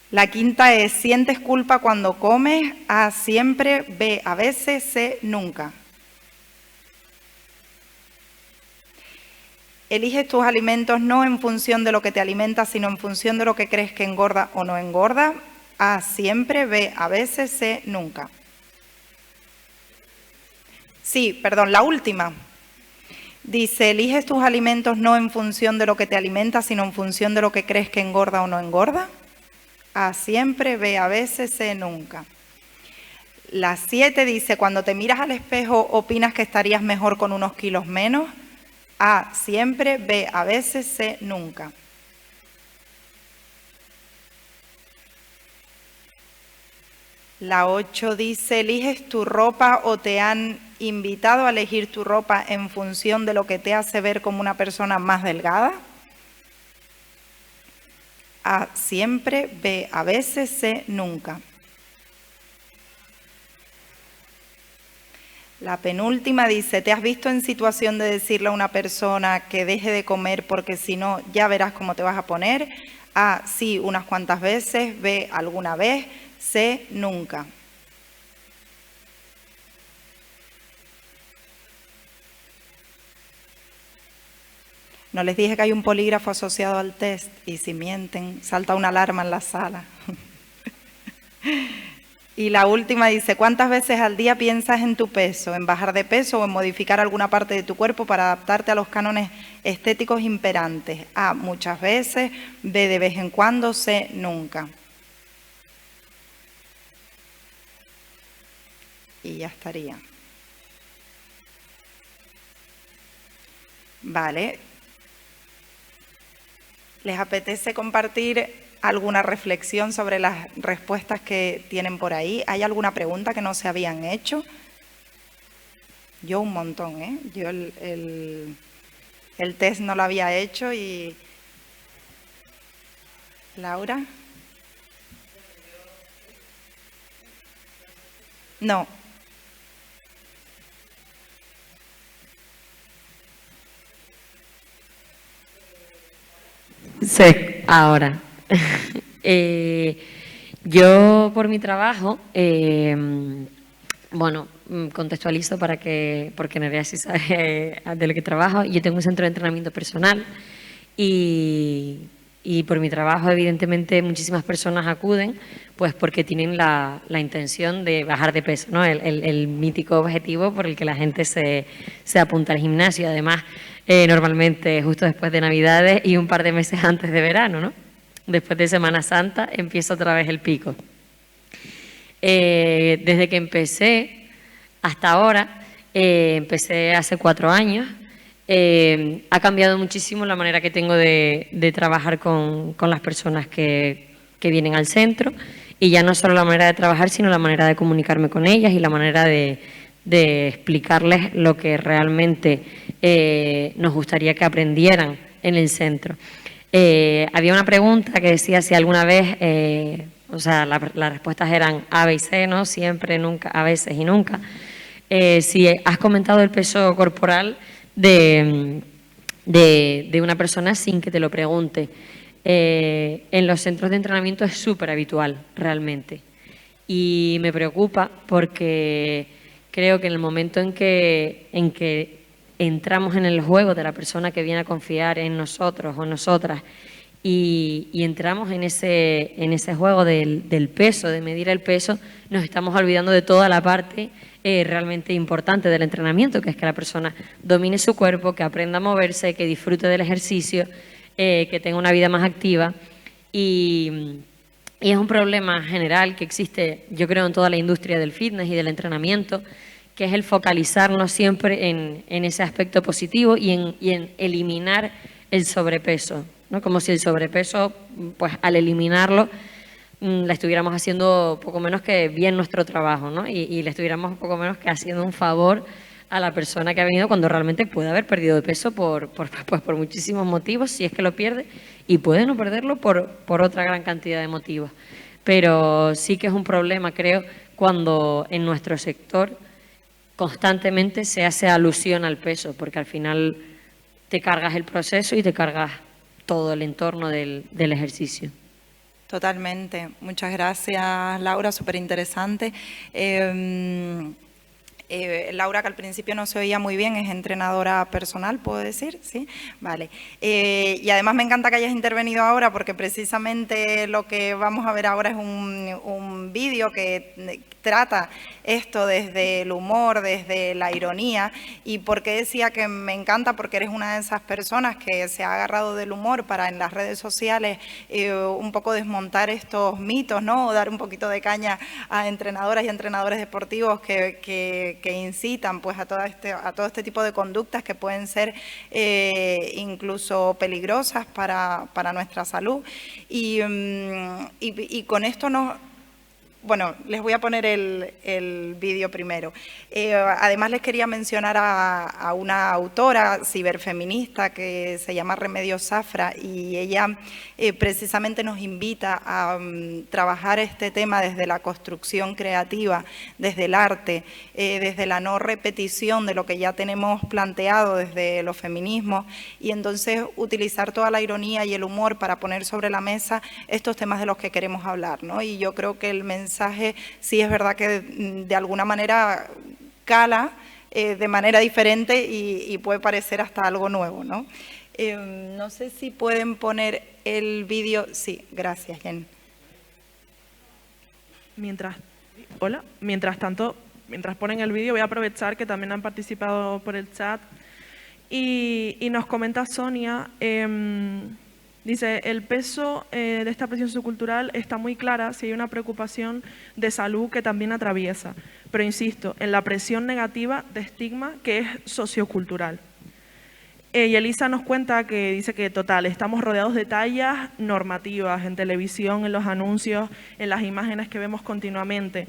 La quinta es, ¿sientes culpa cuando comes? A, siempre. B, a veces. C, nunca. Eliges tus alimentos no en función de lo que te alimenta, sino en función de lo que crees que engorda o no engorda. A, siempre. B, a veces. C, nunca. Sí, perdón, la última. Dice, eliges tus alimentos no en función de lo que te alimenta, sino en función de lo que crees que engorda o no engorda. A, siempre, B, a veces, C, nunca. La 7 dice, cuando te miras al espejo, ¿opinas que estarías mejor con unos kilos menos? A, siempre, B, a veces, C, nunca. La 8 dice, ¿eliges tu ropa o te han invitado a elegir tu ropa en función de lo que te hace ver como una persona más delgada? A, siempre, B, a veces, C, nunca. La penúltima dice, ¿te has visto en situación de decirle a una persona que deje de comer porque si no ya verás cómo te vas a poner? A, sí, unas cuantas veces, B, alguna vez, C, nunca. No les dije que hay un polígrafo asociado al test y si mienten, salta una alarma en la sala. Y la última dice, ¿cuántas veces al día piensas en tu peso, en bajar de peso o en modificar alguna parte de tu cuerpo para adaptarte a los cánones estéticos imperantes? A, muchas veces, B, de vez en cuando, C, nunca. Y ya estaría. Vale. ¿Les apetece compartir alguna reflexión sobre las respuestas que tienen por ahí? ¿Hay alguna pregunta que no se habían hecho? Yo un montón, ¿eh? Yo el test no lo había hecho y... ¿Laura? No. Sí, ahora. Yo por mi trabajo, bueno, contextualizo porque Nerea sí sabe de lo que trabajo. Yo tengo un centro de entrenamiento personal y por mi trabajo evidentemente muchísimas personas acuden pues porque tienen la intención de bajar de peso, ¿no? El mítico objetivo por el que la gente se apunta al gimnasio. Además, normalmente justo después de Navidades y un par de meses antes de verano, ¿no? Después de Semana Santa empieza otra vez el pico. Desde que empecé hasta ahora, empecé hace 4 años, ha cambiado muchísimo la manera que tengo de trabajar con las personas que vienen al centro, y ya no solo la manera de trabajar, sino la manera de comunicarme con ellas y la manera de explicarles lo que realmente nos gustaría que aprendieran en el centro. Había una pregunta que decía si alguna vez, o sea, las respuestas eran A, B y C, ¿no? Siempre, nunca, a veces y nunca. Si has comentado el peso corporal de una persona sin que te lo pregunte. En los centros de entrenamiento es súper habitual, realmente. Y me preocupa porque creo que en el momento en que entramos en el juego de la persona que viene a confiar en nosotros o nosotras y entramos en ese juego del peso, de medir el peso, nos estamos olvidando de toda la parte realmente importante del entrenamiento, que es que la persona domine su cuerpo, que aprenda a moverse, que disfrute del ejercicio, que tenga una vida más activa. Y es un problema general que existe, yo creo, en toda la industria del fitness y del entrenamiento, que es el focalizarnos siempre en ese aspecto positivo y en eliminar el sobrepeso, ¿no? Como si el sobrepeso, pues al eliminarlo, le estuviéramos haciendo poco menos que bien nuestro trabajo, ¿no? Y le estuviéramos poco menos que haciendo un favor a la persona que ha venido, cuando realmente puede haber perdido de peso por muchísimos motivos, si es que lo pierde, y puede no perderlo por otra gran cantidad de motivos. Pero sí que es un problema, creo, cuando en nuestro sector constantemente se hace alusión al peso, porque al final te cargas el proceso y te cargas todo el entorno del ejercicio. Totalmente. Muchas gracias, Laura, súper interesante. Laura, que al principio no se oía muy bien, es entrenadora personal, ¿puedo decir? ¿Sí? Vale. Y además me encanta que hayas intervenido ahora porque precisamente lo que vamos a ver ahora es un vídeo que trata esto desde el humor, desde la ironía. ¿Y por qué decía que me encanta? Porque eres una de esas personas que se ha agarrado del humor para en las redes sociales un poco desmontar estos mitos, ¿no? O dar un poquito de caña a entrenadoras y entrenadores deportivos que incitan pues a todo este tipo de conductas que pueden ser incluso peligrosas para nuestra salud. Y con esto bueno, les voy a poner el vídeo primero. Además, les quería mencionar a una autora ciberfeminista que se llama Remedios Zafra y ella precisamente nos invita a trabajar este tema desde la construcción creativa, desde el arte, desde la no repetición de lo que ya tenemos planteado desde los feminismos y entonces utilizar toda la ironía y el humor para poner sobre la mesa estos temas de los que queremos hablar, ¿no? Y yo creo que el mensaje sí es verdad que de alguna manera cala de manera diferente y puede parecer hasta algo nuevo, ¿no? No sé si pueden poner el vídeo. Sí, gracias, Jen. Mientras tanto, mientras ponen el vídeo, voy a aprovechar que también han participado por el chat y nos comenta Sonia. Dice, el peso de esta presión sociocultural está muy clara si hay una preocupación de salud que también atraviesa, pero insisto, en la presión negativa de estigma que es sociocultural. Y Elisa nos cuenta que dice que total, estamos rodeados de tallas normativas en televisión, en los anuncios, en las imágenes que vemos continuamente.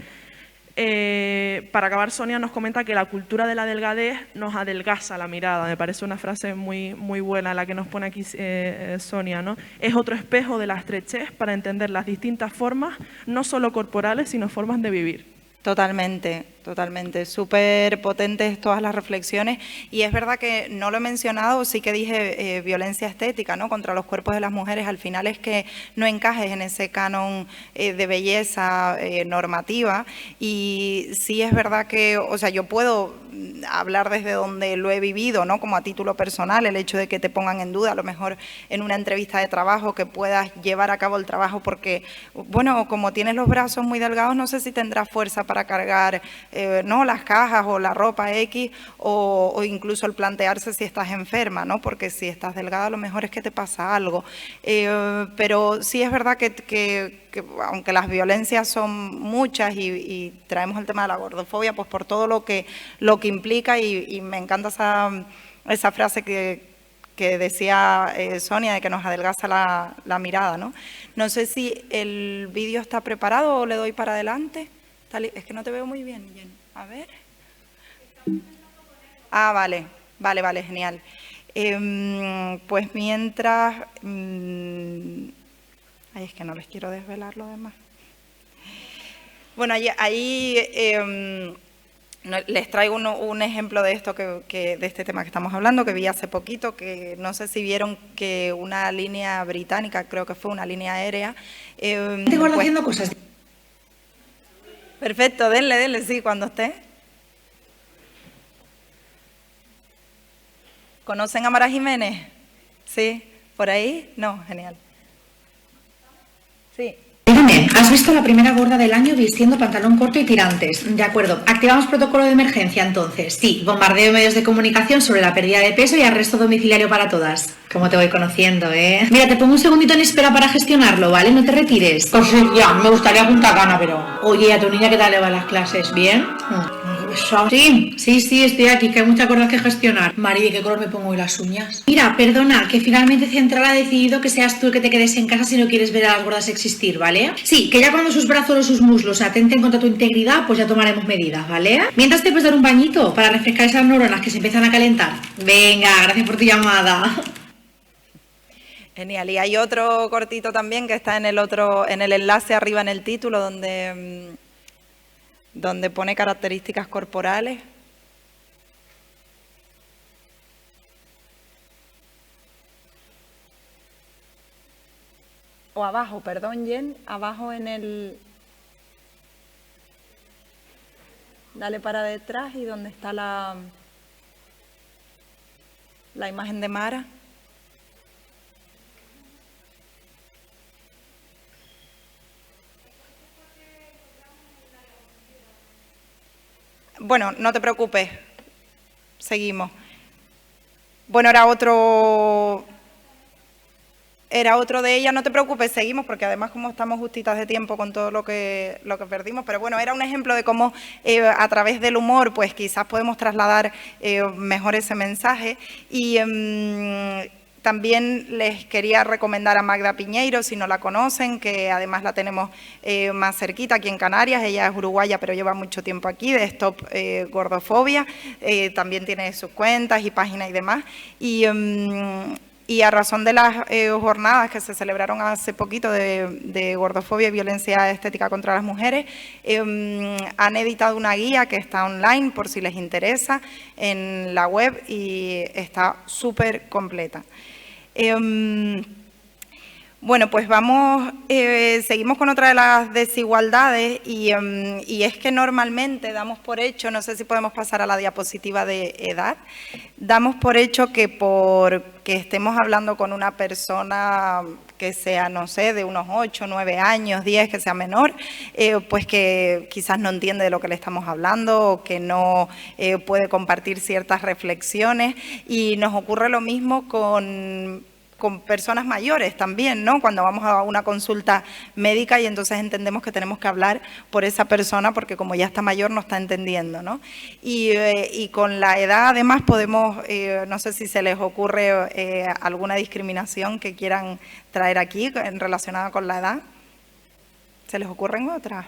Para acabar, Sonia nos comenta que la cultura de la delgadez nos adelgaza la mirada. Me parece una frase muy, muy buena la que nos pone aquí Sonia, ¿no? Es otro espejo de la estrechez para entender las distintas formas, no solo corporales, sino formas de vivir. Totalmente, totalmente. Súper potentes todas las reflexiones. Y es verdad que no lo he mencionado, sí que dije violencia estética, ¿no? Contra los cuerpos de las mujeres. Al final es que no encajes en ese canon de belleza normativa. Y sí es verdad que, o sea, yo puedo hablar desde donde lo he vivido, ¿no? Como a título personal, el hecho de que te pongan en duda, a lo mejor en una entrevista de trabajo, que puedas llevar a cabo el trabajo porque, bueno, como tienes los brazos muy delgados, no sé si tendrás fuerza para cargar no las cajas o la ropa X o incluso el plantearse si estás enferma, ¿no? Porque si estás delgada a lo mejor es que te pasa algo. Pero sí es verdad que aunque las violencias son muchas y traemos el tema de la gordofobia, pues por todo lo que implica y me encanta esa frase que decía Sonia de que nos adelgaza la mirada, ¿no? No sé si el vídeo está preparado o le doy para adelante. Es que no te veo muy bien, Jen. A ver. Ah, vale, genial. Pues mientras... Ay, es que no les quiero desvelar lo demás. Bueno, ahí les traigo un ejemplo de esto de este tema que estamos hablando, que vi hace poquito, que no sé si vieron que una línea británica, creo que fue una línea aérea... Tengo haciendo cosas. Perfecto, denle, sí, cuando esté. ¿Conocen a Mara Jiménez? ¿Sí? ¿Por ahí? No, genial. Sí. Dígame, ¿has visto la primera gorda del año vistiendo pantalón corto y tirantes? De acuerdo, activamos protocolo de emergencia entonces. Sí, bombardeo de medios de comunicación sobre la pérdida de peso y arresto domiciliario para todas. Como te voy conociendo, ¿eh? Mira, te pongo un segundito en espera para gestionarlo, ¿vale? No te retires. Pues sí, ya, me gustaría Punta Cana, pero... Oye, ¿a tu niña qué tal le van las clases? ¿Bien? Sí, estoy aquí, que hay muchas cosas que gestionar. Mari, ¿de qué color me pongo hoy las uñas? Mira, perdona, que finalmente Central ha decidido que seas tú el que te quedes en casa si no quieres ver a las gordas existir, ¿vale? Sí, que ya cuando sus brazos o sus muslos atenten contra tu integridad, pues ya tomaremos medidas, ¿vale? Mientras te puedes dar un bañito para refrescar esas neuronas que se empiezan a calentar. Venga, gracias por tu llamada. Genial, y hay otro cortito también que está en el enlace arriba en el título donde pone características corporales. O abajo, perdón, Jen, abajo en el... Dale para detrás y donde está la imagen de Mara. Bueno, no te preocupes, seguimos. Bueno, era otro de ella, no te preocupes, seguimos, porque además como estamos justitas de tiempo con todo lo que perdimos, pero bueno, era un ejemplo de cómo a través del humor, pues quizás podemos trasladar mejor ese mensaje. Y también les quería recomendar a Magda Piñeiro, si no la conocen, que además la tenemos más cerquita aquí en Canarias. Ella es uruguaya, pero lleva mucho tiempo aquí, de Stop Gordofobia. También tiene sus cuentas y páginas y demás. Y a razón de las jornadas que se celebraron hace poquito de gordofobia y violencia estética contra las mujeres, han editado una guía que está online por si les interesa en la web y está súper completa. Bueno, pues seguimos con otra de las desigualdades y es que normalmente damos por hecho, no sé si podemos pasar a la diapositiva de edad, damos por hecho que porque estemos hablando con una persona que sea, no sé, de unos 8, 9 años, 10, que sea menor, pues que quizás no entiende de lo que le estamos hablando o que no puede compartir ciertas reflexiones, y nos ocurre lo mismo con personas mayores también, ¿no? Cuando vamos a una consulta médica y entonces entendemos que tenemos que hablar por esa persona porque como ya está mayor no está entendiendo, ¿no? Y con la edad además podemos, no sé si se les ocurre alguna discriminación que quieran traer aquí relacionada con la edad. ¿Se les ocurren otras?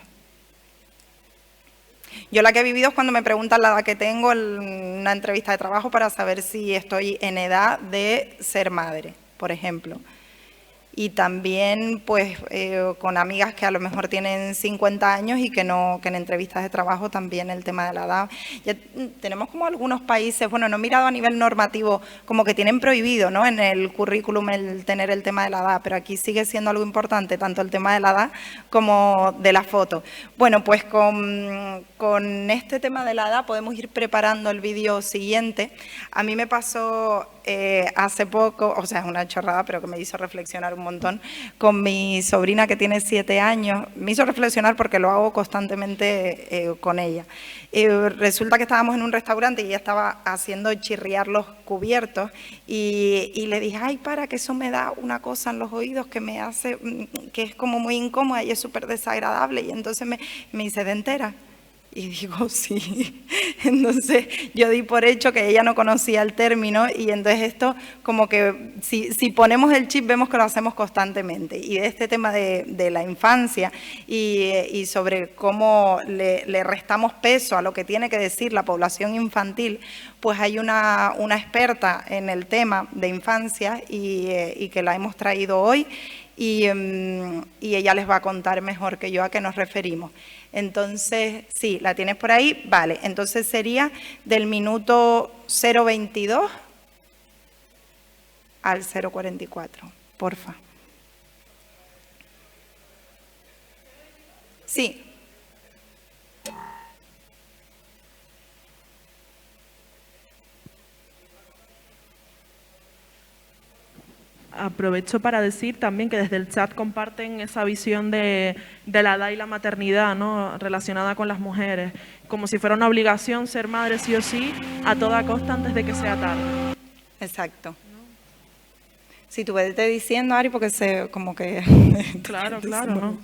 Yo la que he vivido es cuando me preguntan la edad que tengo en una entrevista de trabajo para saber si estoy en edad de ser madre, por ejemplo. Y también pues con amigas que a lo mejor tienen 50 años y que en entrevistas de trabajo también el tema de la edad. Ya tenemos como algunos países, bueno, no he mirado a nivel normativo, como que tienen prohibido, ¿no?, en el currículum el tener el tema de la edad, pero aquí sigue siendo algo importante, tanto el tema de la edad como de la foto. Bueno, pues con este tema de la edad podemos ir preparando el vídeo siguiente. A mí me pasó hace poco, o sea, es una chorrada, pero que me hizo reflexionar un montón, con mi sobrina que tiene 7 años. Me hizo reflexionar porque lo hago constantemente con ella. Resulta que estábamos en un restaurante y ella estaba haciendo chirriar los cubiertos y le dije, ay, para, que eso me da una cosa en los oídos que me hace, que es como muy incómoda y es súper desagradable. Y entonces me dice, ¿dentera? Y digo, sí. Entonces yo di por hecho que ella no conocía el término y entonces esto como que si ponemos el chip vemos que lo hacemos constantemente. Y de este tema de la infancia y sobre cómo le restamos peso a lo que tiene que decir la población infantil, pues hay una experta en el tema de infancia y que la hemos traído hoy y ella les va a contar mejor que yo a qué nos referimos. Entonces, sí, ¿la tienes por ahí? Vale, entonces sería del minuto 0:22 al 0:44, porfa. Sí. Aprovecho para decir también que desde el chat comparten esa visión de la edad y la maternidad, ¿no?, relacionada con las mujeres, como si fuera una obligación ser madre sí o sí, a toda costa antes de que sea tarde. Exacto. Si tú vete diciendo, Ari, porque como que... Claro, ¿no?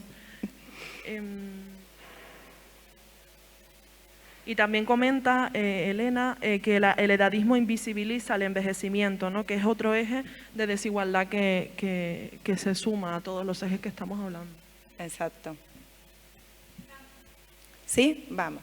Y también comenta Elena que el edadismo invisibiliza el envejecimiento, ¿no?, que es otro eje de desigualdad que se suma a todos los ejes que estamos hablando. Exacto. ¿Sí? Vamos.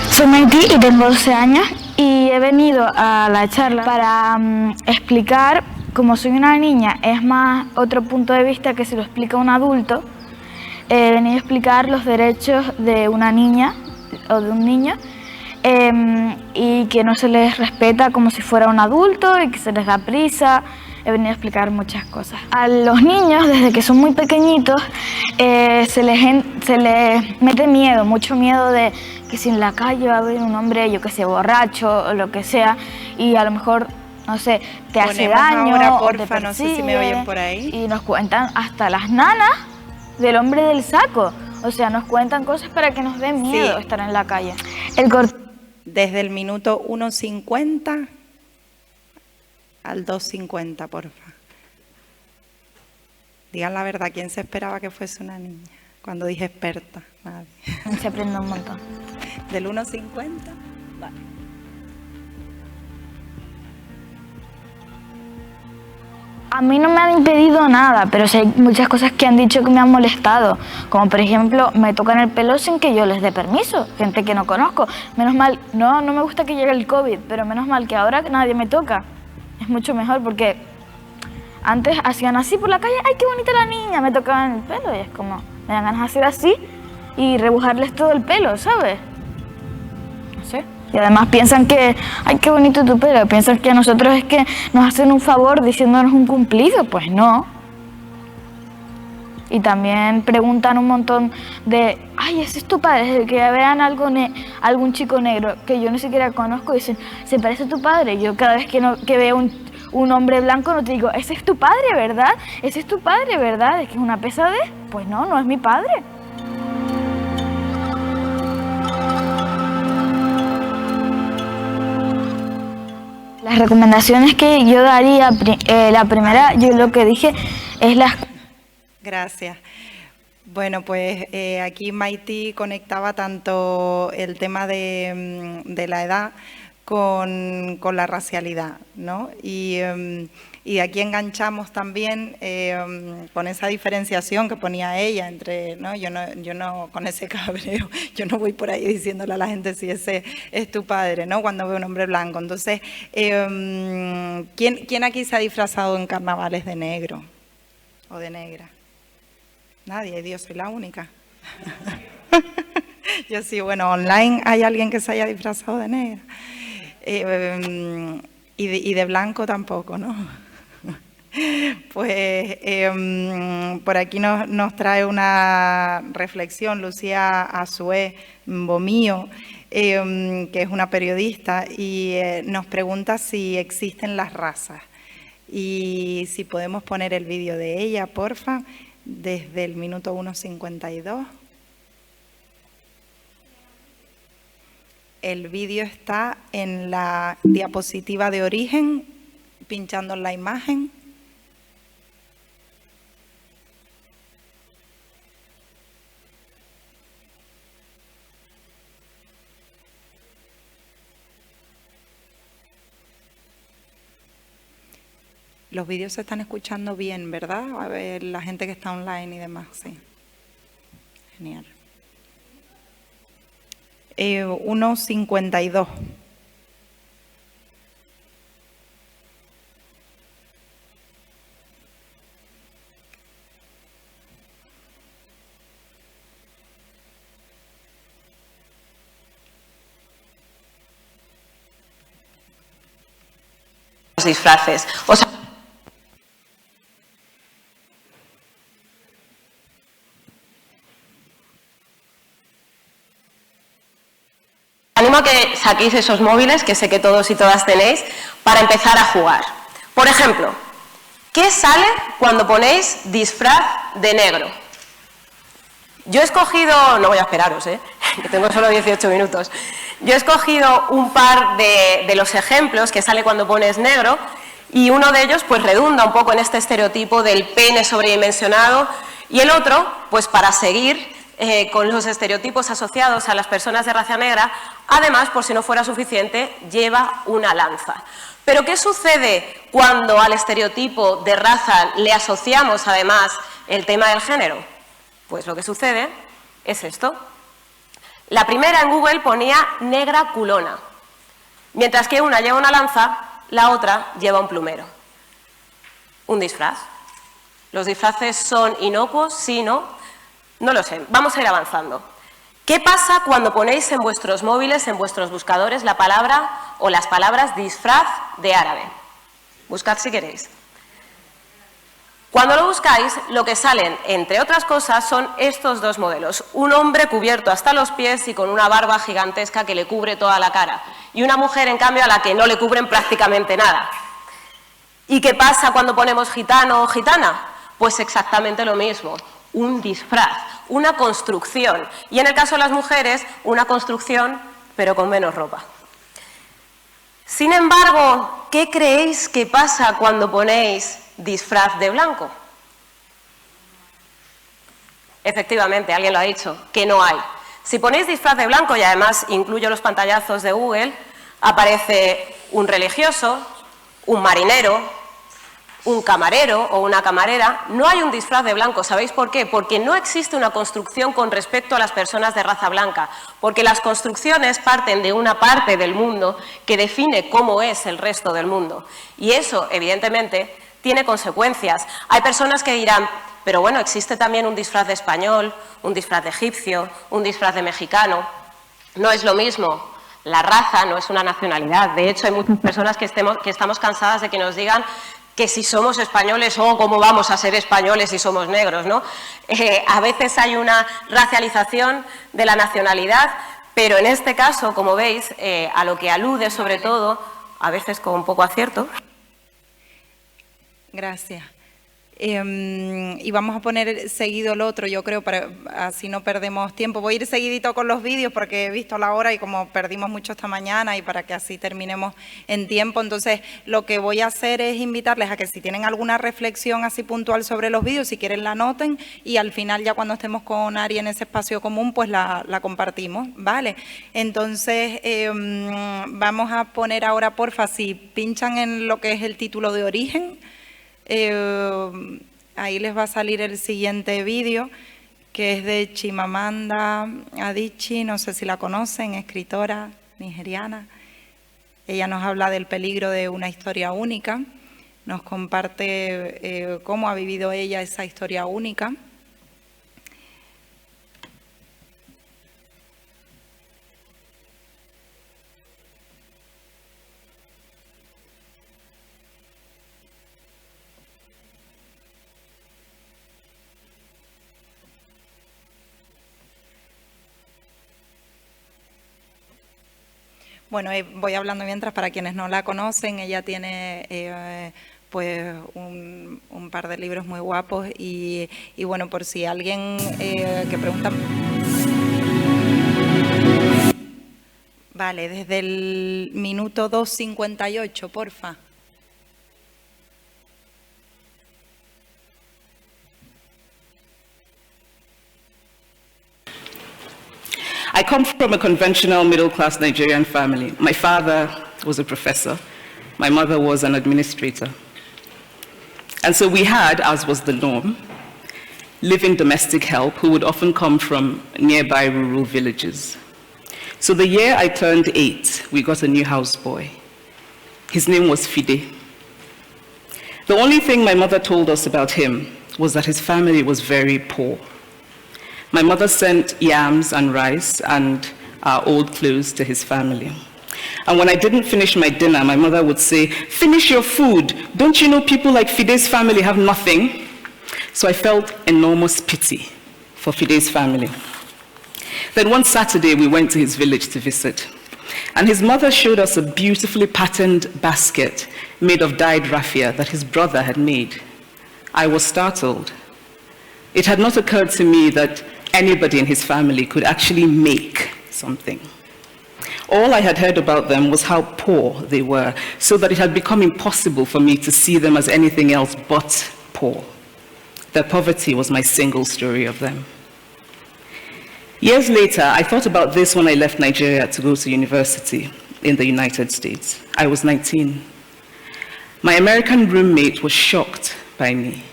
Soy Maití y tengo 12 años y he venido a la charla para explicar, como soy una niña, es más otro punto de vista que si lo explica un adulto. He venido a explicar los derechos de una niña o de un niño y que no se les respeta como si fuera un adulto y que se les da prisa. He venido a explicar muchas cosas. A los niños, desde que son muy pequeñitos, se les mete miedo, mucho miedo de que si en la calle va a haber un hombre, yo que sé, borracho o lo que sea, y a lo mejor, no sé, te hace daño ahora, o te porfa, no sé si me oyen por ahí. Y nos cuentan hasta las nanas del hombre del saco. O sea, nos cuentan cosas para que nos dé miedo estar en la calle. Desde el minuto 1:50 al 2:50, porfa. Digan la verdad, ¿quién se esperaba que fuese una niña? Cuando dije experta, nadie. Se aprende un montón. Del 1:50, vale. A mí no me han impedido nada, pero sí hay muchas cosas que han dicho que me han molestado. Como por ejemplo, me tocan el pelo sin que yo les dé permiso. Gente que no conozco. Menos mal, no me gusta que llegue el COVID, pero menos mal que ahora nadie me toca. Es mucho mejor porque antes hacían así por la calle. ¡Ay, qué bonita la niña! Me tocaban el pelo y es como, me dan ganas de hacer así y rebujarles todo el pelo, ¿sabes? No sé. Y además piensan que, ¡ay, qué bonito tu pelo! Piensan que a nosotros es que nos hacen un favor diciéndonos un cumplido. Pues no. Y también preguntan un montón de, ¡ay, ese es tu padre! Desde que vean algún chico negro que yo ni siquiera conozco, dicen, ¿se parece a tu padre? Yo cada vez que veo un hombre blanco no te digo, ese es tu padre, ¿verdad? Ese es tu padre, ¿verdad? Es que es una pesadez. Pues no es mi padre. Las recomendaciones que yo daría, la primera, yo lo que dije es las... Gracias. Bueno, pues aquí Maití conectaba tanto el tema de la edad con la racialidad, ¿no? Y aquí enganchamos también con esa diferenciación que ponía ella entre, ¿no? Yo no con ese cabreo, yo no voy por ahí diciéndole a la gente si ese es tu padre, ¿no? Cuando veo un hombre blanco. Entonces, ¿quién aquí se ha disfrazado en carnavales de negro o de negra? Nadie, Dios, soy la única. Yo sí, bueno, online hay alguien que se haya disfrazado de negra. Y de blanco tampoco, ¿no? Pues por aquí nos trae una reflexión Lucía Azué Bomío, que es una periodista, y nos pregunta si existen las razas. Y si podemos poner el vídeo de ella, porfa, desde el minuto 1:52. El vídeo está en la diapositiva de origen, pinchando en la imagen. Los vídeos se están escuchando bien, ¿verdad? A ver, la gente que está online y demás, sí. Genial. 1:52. Los disfraces. O sea, animo a que saquéis esos móviles, que sé que todos y todas tenéis, para empezar a jugar. Por ejemplo, ¿qué sale cuando ponéis disfraz de negro? Yo he escogido, no voy a esperaros, que tengo solo 18 minutos. Yo he escogido un par de los ejemplos que sale cuando pones negro, y uno de ellos pues redunda un poco en este estereotipo del pene sobredimensionado, y el otro, pues para seguir con los estereotipos asociados a las personas de raza negra, además, por si no fuera suficiente, lleva una lanza. Pero ¿qué sucede cuando al estereotipo de raza le asociamos además el tema del género? Pues lo que sucede es esto. La primera en Google ponía negra culona, mientras que una lleva una lanza, la otra lleva un plumero. Un disfraz. ¿Los disfraces son inocuos? Sí, no. No lo sé. Vamos a ir avanzando. ¿Qué pasa cuando ponéis en vuestros móviles, en vuestros buscadores, la palabra o las palabras disfraz de árabe? Buscad si queréis. Cuando lo buscáis, lo que salen, entre otras cosas, son estos dos modelos. Un hombre cubierto hasta los pies y con una barba gigantesca que le cubre toda la cara. Y una mujer, en cambio, a la que no le cubren prácticamente nada. ¿Y qué pasa cuando ponemos gitano o gitana? Pues exactamente lo mismo. Un disfraz, una construcción. Y en el caso de las mujeres, una construcción, pero con menos ropa. Sin embargo, ¿qué creéis que pasa cuando ponéis disfraz de blanco? Efectivamente, alguien lo ha dicho, que no hay. Si ponéis disfraz de blanco, y además incluyo los pantallazos de Google, aparece un religioso, un marinero, un camarero o una camarera. No hay un disfraz de blanco. ¿Sabéis por qué? Porque no existe una construcción con respecto a las personas de raza blanca, porque las construcciones parten de una parte del mundo que define cómo es el resto del mundo. Y eso, evidentemente, tiene consecuencias. Hay personas que dirán, pero bueno, existe también un disfraz de español, un disfraz de egipcio, un disfraz de mexicano. No es lo mismo. La raza no es una nacionalidad. De hecho, hay muchas personas que estamos cansadas de que nos digan que si somos españoles, o cómo vamos a ser españoles si somos negros, ¿no? A veces hay una racialización de la nacionalidad, pero en este caso, como veis, a lo que alude sobre todo, a veces con poco acierto. Gracias. Y vamos a poner seguido el otro, yo creo, para así no perdemos tiempo. Voy a ir seguidito con los vídeos porque he visto la hora y como perdimos mucho esta mañana y para que así terminemos en tiempo. Entonces, lo que voy a hacer es invitarles a que si tienen alguna reflexión así puntual sobre los vídeos, si quieren la anoten y al final ya cuando estemos con Ari en ese espacio común, pues la compartimos, ¿vale? Entonces, vamos a poner ahora, porfa, si pinchan en lo que es el título de origen, ahí les va a salir el siguiente vídeo, que es de Chimamanda Adichie, no sé si la conocen, escritora nigeriana. Ella nos habla del peligro de una historia única, nos comparte cómo ha vivido ella esa historia única. Bueno, voy hablando mientras para quienes no la conocen. Ella tiene pues un par de libros muy guapos y bueno, por si alguien que pregunta... Vale, desde el minuto 2:58, porfa. I come from a conventional middle-class Nigerian family. My father was a professor. My mother was an administrator. And so we had, as was the norm, living domestic help who would often come from nearby rural villages. So the year I turned 8, we got a new houseboy. His name was Fide. The only thing my mother told us about him was that his family was very poor. My mother sent yams and rice and old clothes to his family. And when I didn't finish my dinner, my mother would say, "Finish your food. Don't you know people like Fide's family have nothing?" So I felt enormous pity for Fide's family. Then one Saturday, we went to his village to visit. And his mother showed us a beautifully patterned basket made of dyed raffia that his brother had made. I was startled. It had not occurred to me that anybody in his family could actually make something. All I had heard about them was how poor they were, so that it had become impossible for me to see them as anything else but poor. Their poverty was my single story of them. Years later, I thought about this when I left Nigeria to go to university in the United States. I was 19. My American roommate was shocked by me.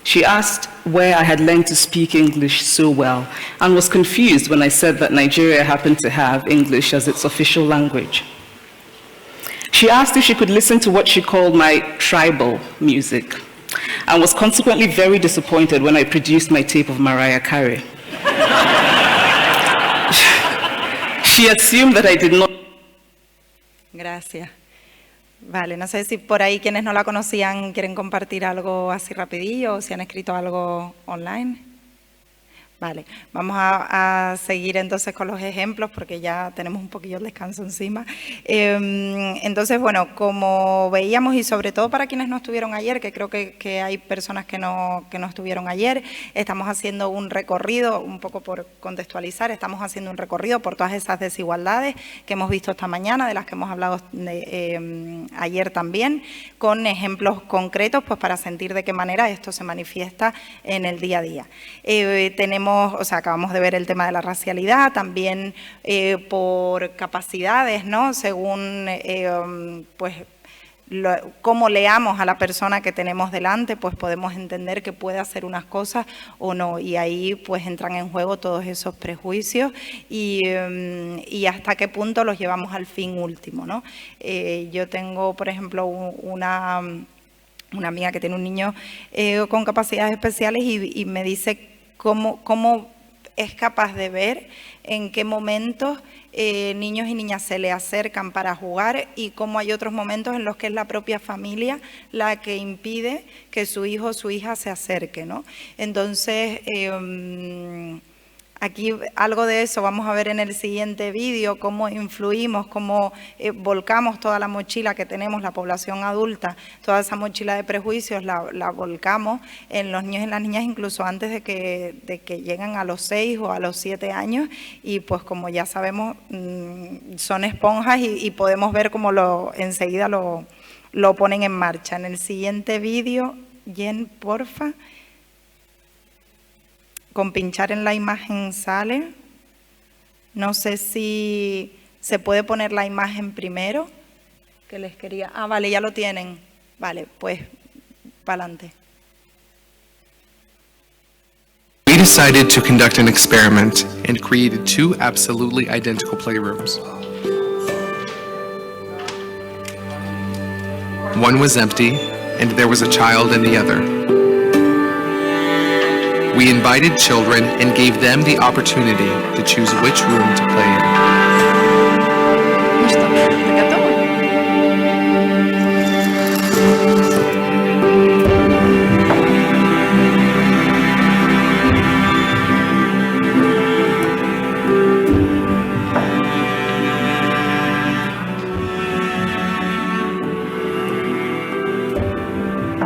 She asked where I had learned to speak English so well and was confused when I said that Nigeria happened to have English as its official language. She asked if she could listen to what she called my tribal music and was consequently very disappointed when I produced my tape of Mariah Carey. She assumed that I did not. Gracias. Vale, no sé si por ahí quienes no la conocían quieren compartir algo así rapidillo o si han escrito algo online. Vale, vamos a seguir entonces con los ejemplos porque ya tenemos un poquillo el descanso encima. Entonces, bueno, como veíamos y sobre todo para quienes no estuvieron ayer, que creo que hay personas que no estuvieron ayer, estamos haciendo un recorrido, un poco por contextualizar, estamos haciendo un recorrido por todas esas desigualdades que hemos visto esta mañana, de las que hemos hablado ayer también, con ejemplos concretos pues para sentir de qué manera esto se manifiesta en el día a día. Acabamos de ver el tema de la racialidad, también por capacidades, ¿no? Según cómo leamos a la persona que tenemos delante, pues podemos entender que puede hacer unas cosas o no, y ahí pues entran en juego todos esos prejuicios y hasta qué punto los llevamos al fin último, ¿no? Yo tengo, por ejemplo, una amiga que tiene un niño con capacidades especiales y me dice cómo es capaz de ver en qué momentos niños y niñas se le acercan para jugar y cómo hay otros momentos en los que es la propia familia la que impide que su hijo o su hija se acerque, ¿no? Entonces, aquí algo de eso vamos a ver en el siguiente vídeo, cómo influimos, cómo volcamos toda la mochila que tenemos, la población adulta, toda esa mochila de prejuicios la volcamos en los niños y las niñas incluso antes de que lleguen a los 6 o a los 7 años y pues como ya sabemos son esponjas y podemos ver cómo enseguida lo ponen en marcha. En el siguiente vídeo, Jen, porfa. Con pinchar en la imagen sale. No sé si se puede poner la imagen primero. Que les quería. Ah, vale, ya lo tienen. Vale, pues, para adelante. We decided to conduct an experiment and created 2 absolutely identical playrooms. One was empty, and there was a child in the other. We invited children and gave them the opportunity to choose which room to play in.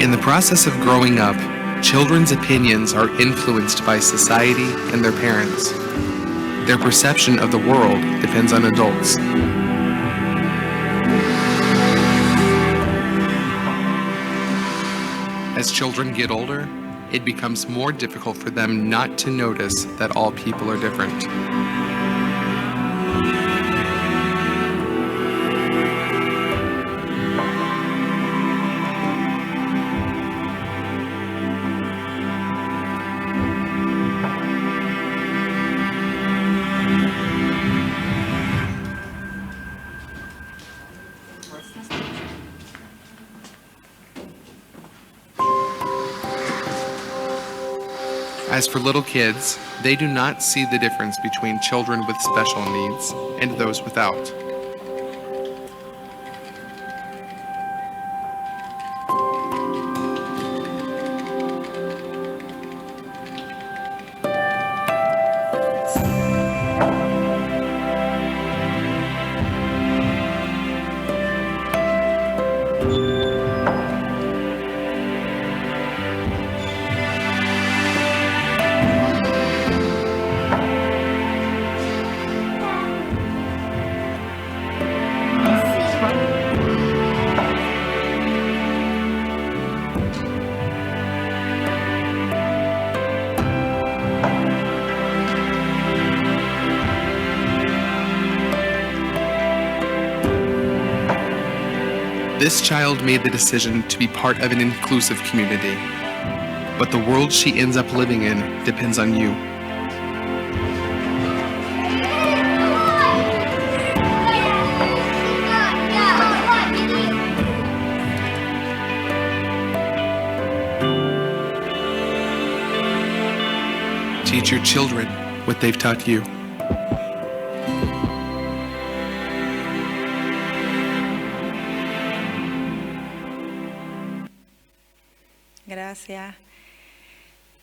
In the process of growing up, children's opinions are influenced by society and their parents. Their perception of the world depends on adults. As children get older, it becomes more difficult for them not to notice that all people are different. As for little kids, they do not see the difference between children with special needs and those without. This child made the decision to be part of an inclusive community, but the world she ends up living in depends on you. Teach your children what they've taught you. gracias.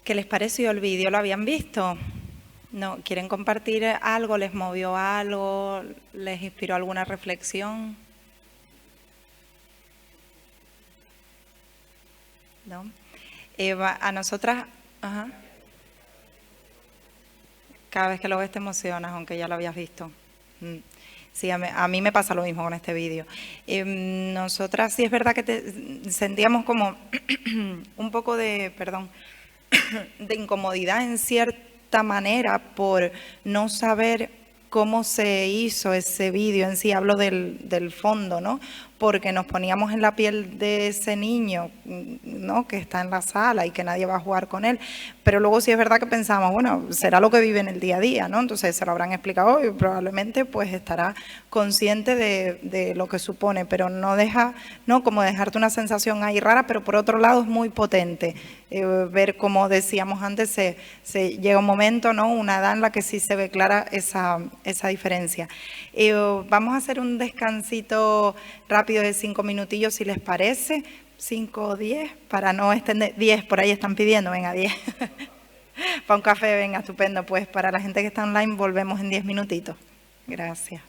¿Qué les pareció el vídeo? ¿Lo habían visto? ¿No? ¿Quieren compartir algo? ¿Les movió algo? ¿Les inspiró alguna reflexión? ¿No? Eva, a nosotras... Ajá. Cada vez que lo ves te emocionas, aunque ya lo habías visto. Sí, a mí me pasa lo mismo con este vídeo. Nosotras sí es verdad que sentíamos como un poco de, de incomodidad en cierta manera por no saber cómo se hizo ese vídeo en sí. Hablo del fondo, ¿no? Porque nos poníamos en la piel de ese niño, ¿no?, que está en la sala y que nadie va a jugar con él. Pero luego sí es verdad que pensamos, bueno, será lo que vive en el día a día, ¿no? Entonces se lo habrán explicado y probablemente pues estará consciente de lo que supone, pero no deja, ¿no?, como dejarte una sensación ahí rara, pero por otro lado es muy potente. Ver, como decíamos antes, se llega un momento, ¿no?, una edad en la que sí se ve clara esa diferencia. Vamos a hacer un descansito rápido de 5 minutillos, si les parece, 5 o 10, para no extender, 10, por ahí están pidiendo, venga, 10. Para un café, venga, estupendo. Pues para la gente que está online volvemos en 10 minutitos. Gracias.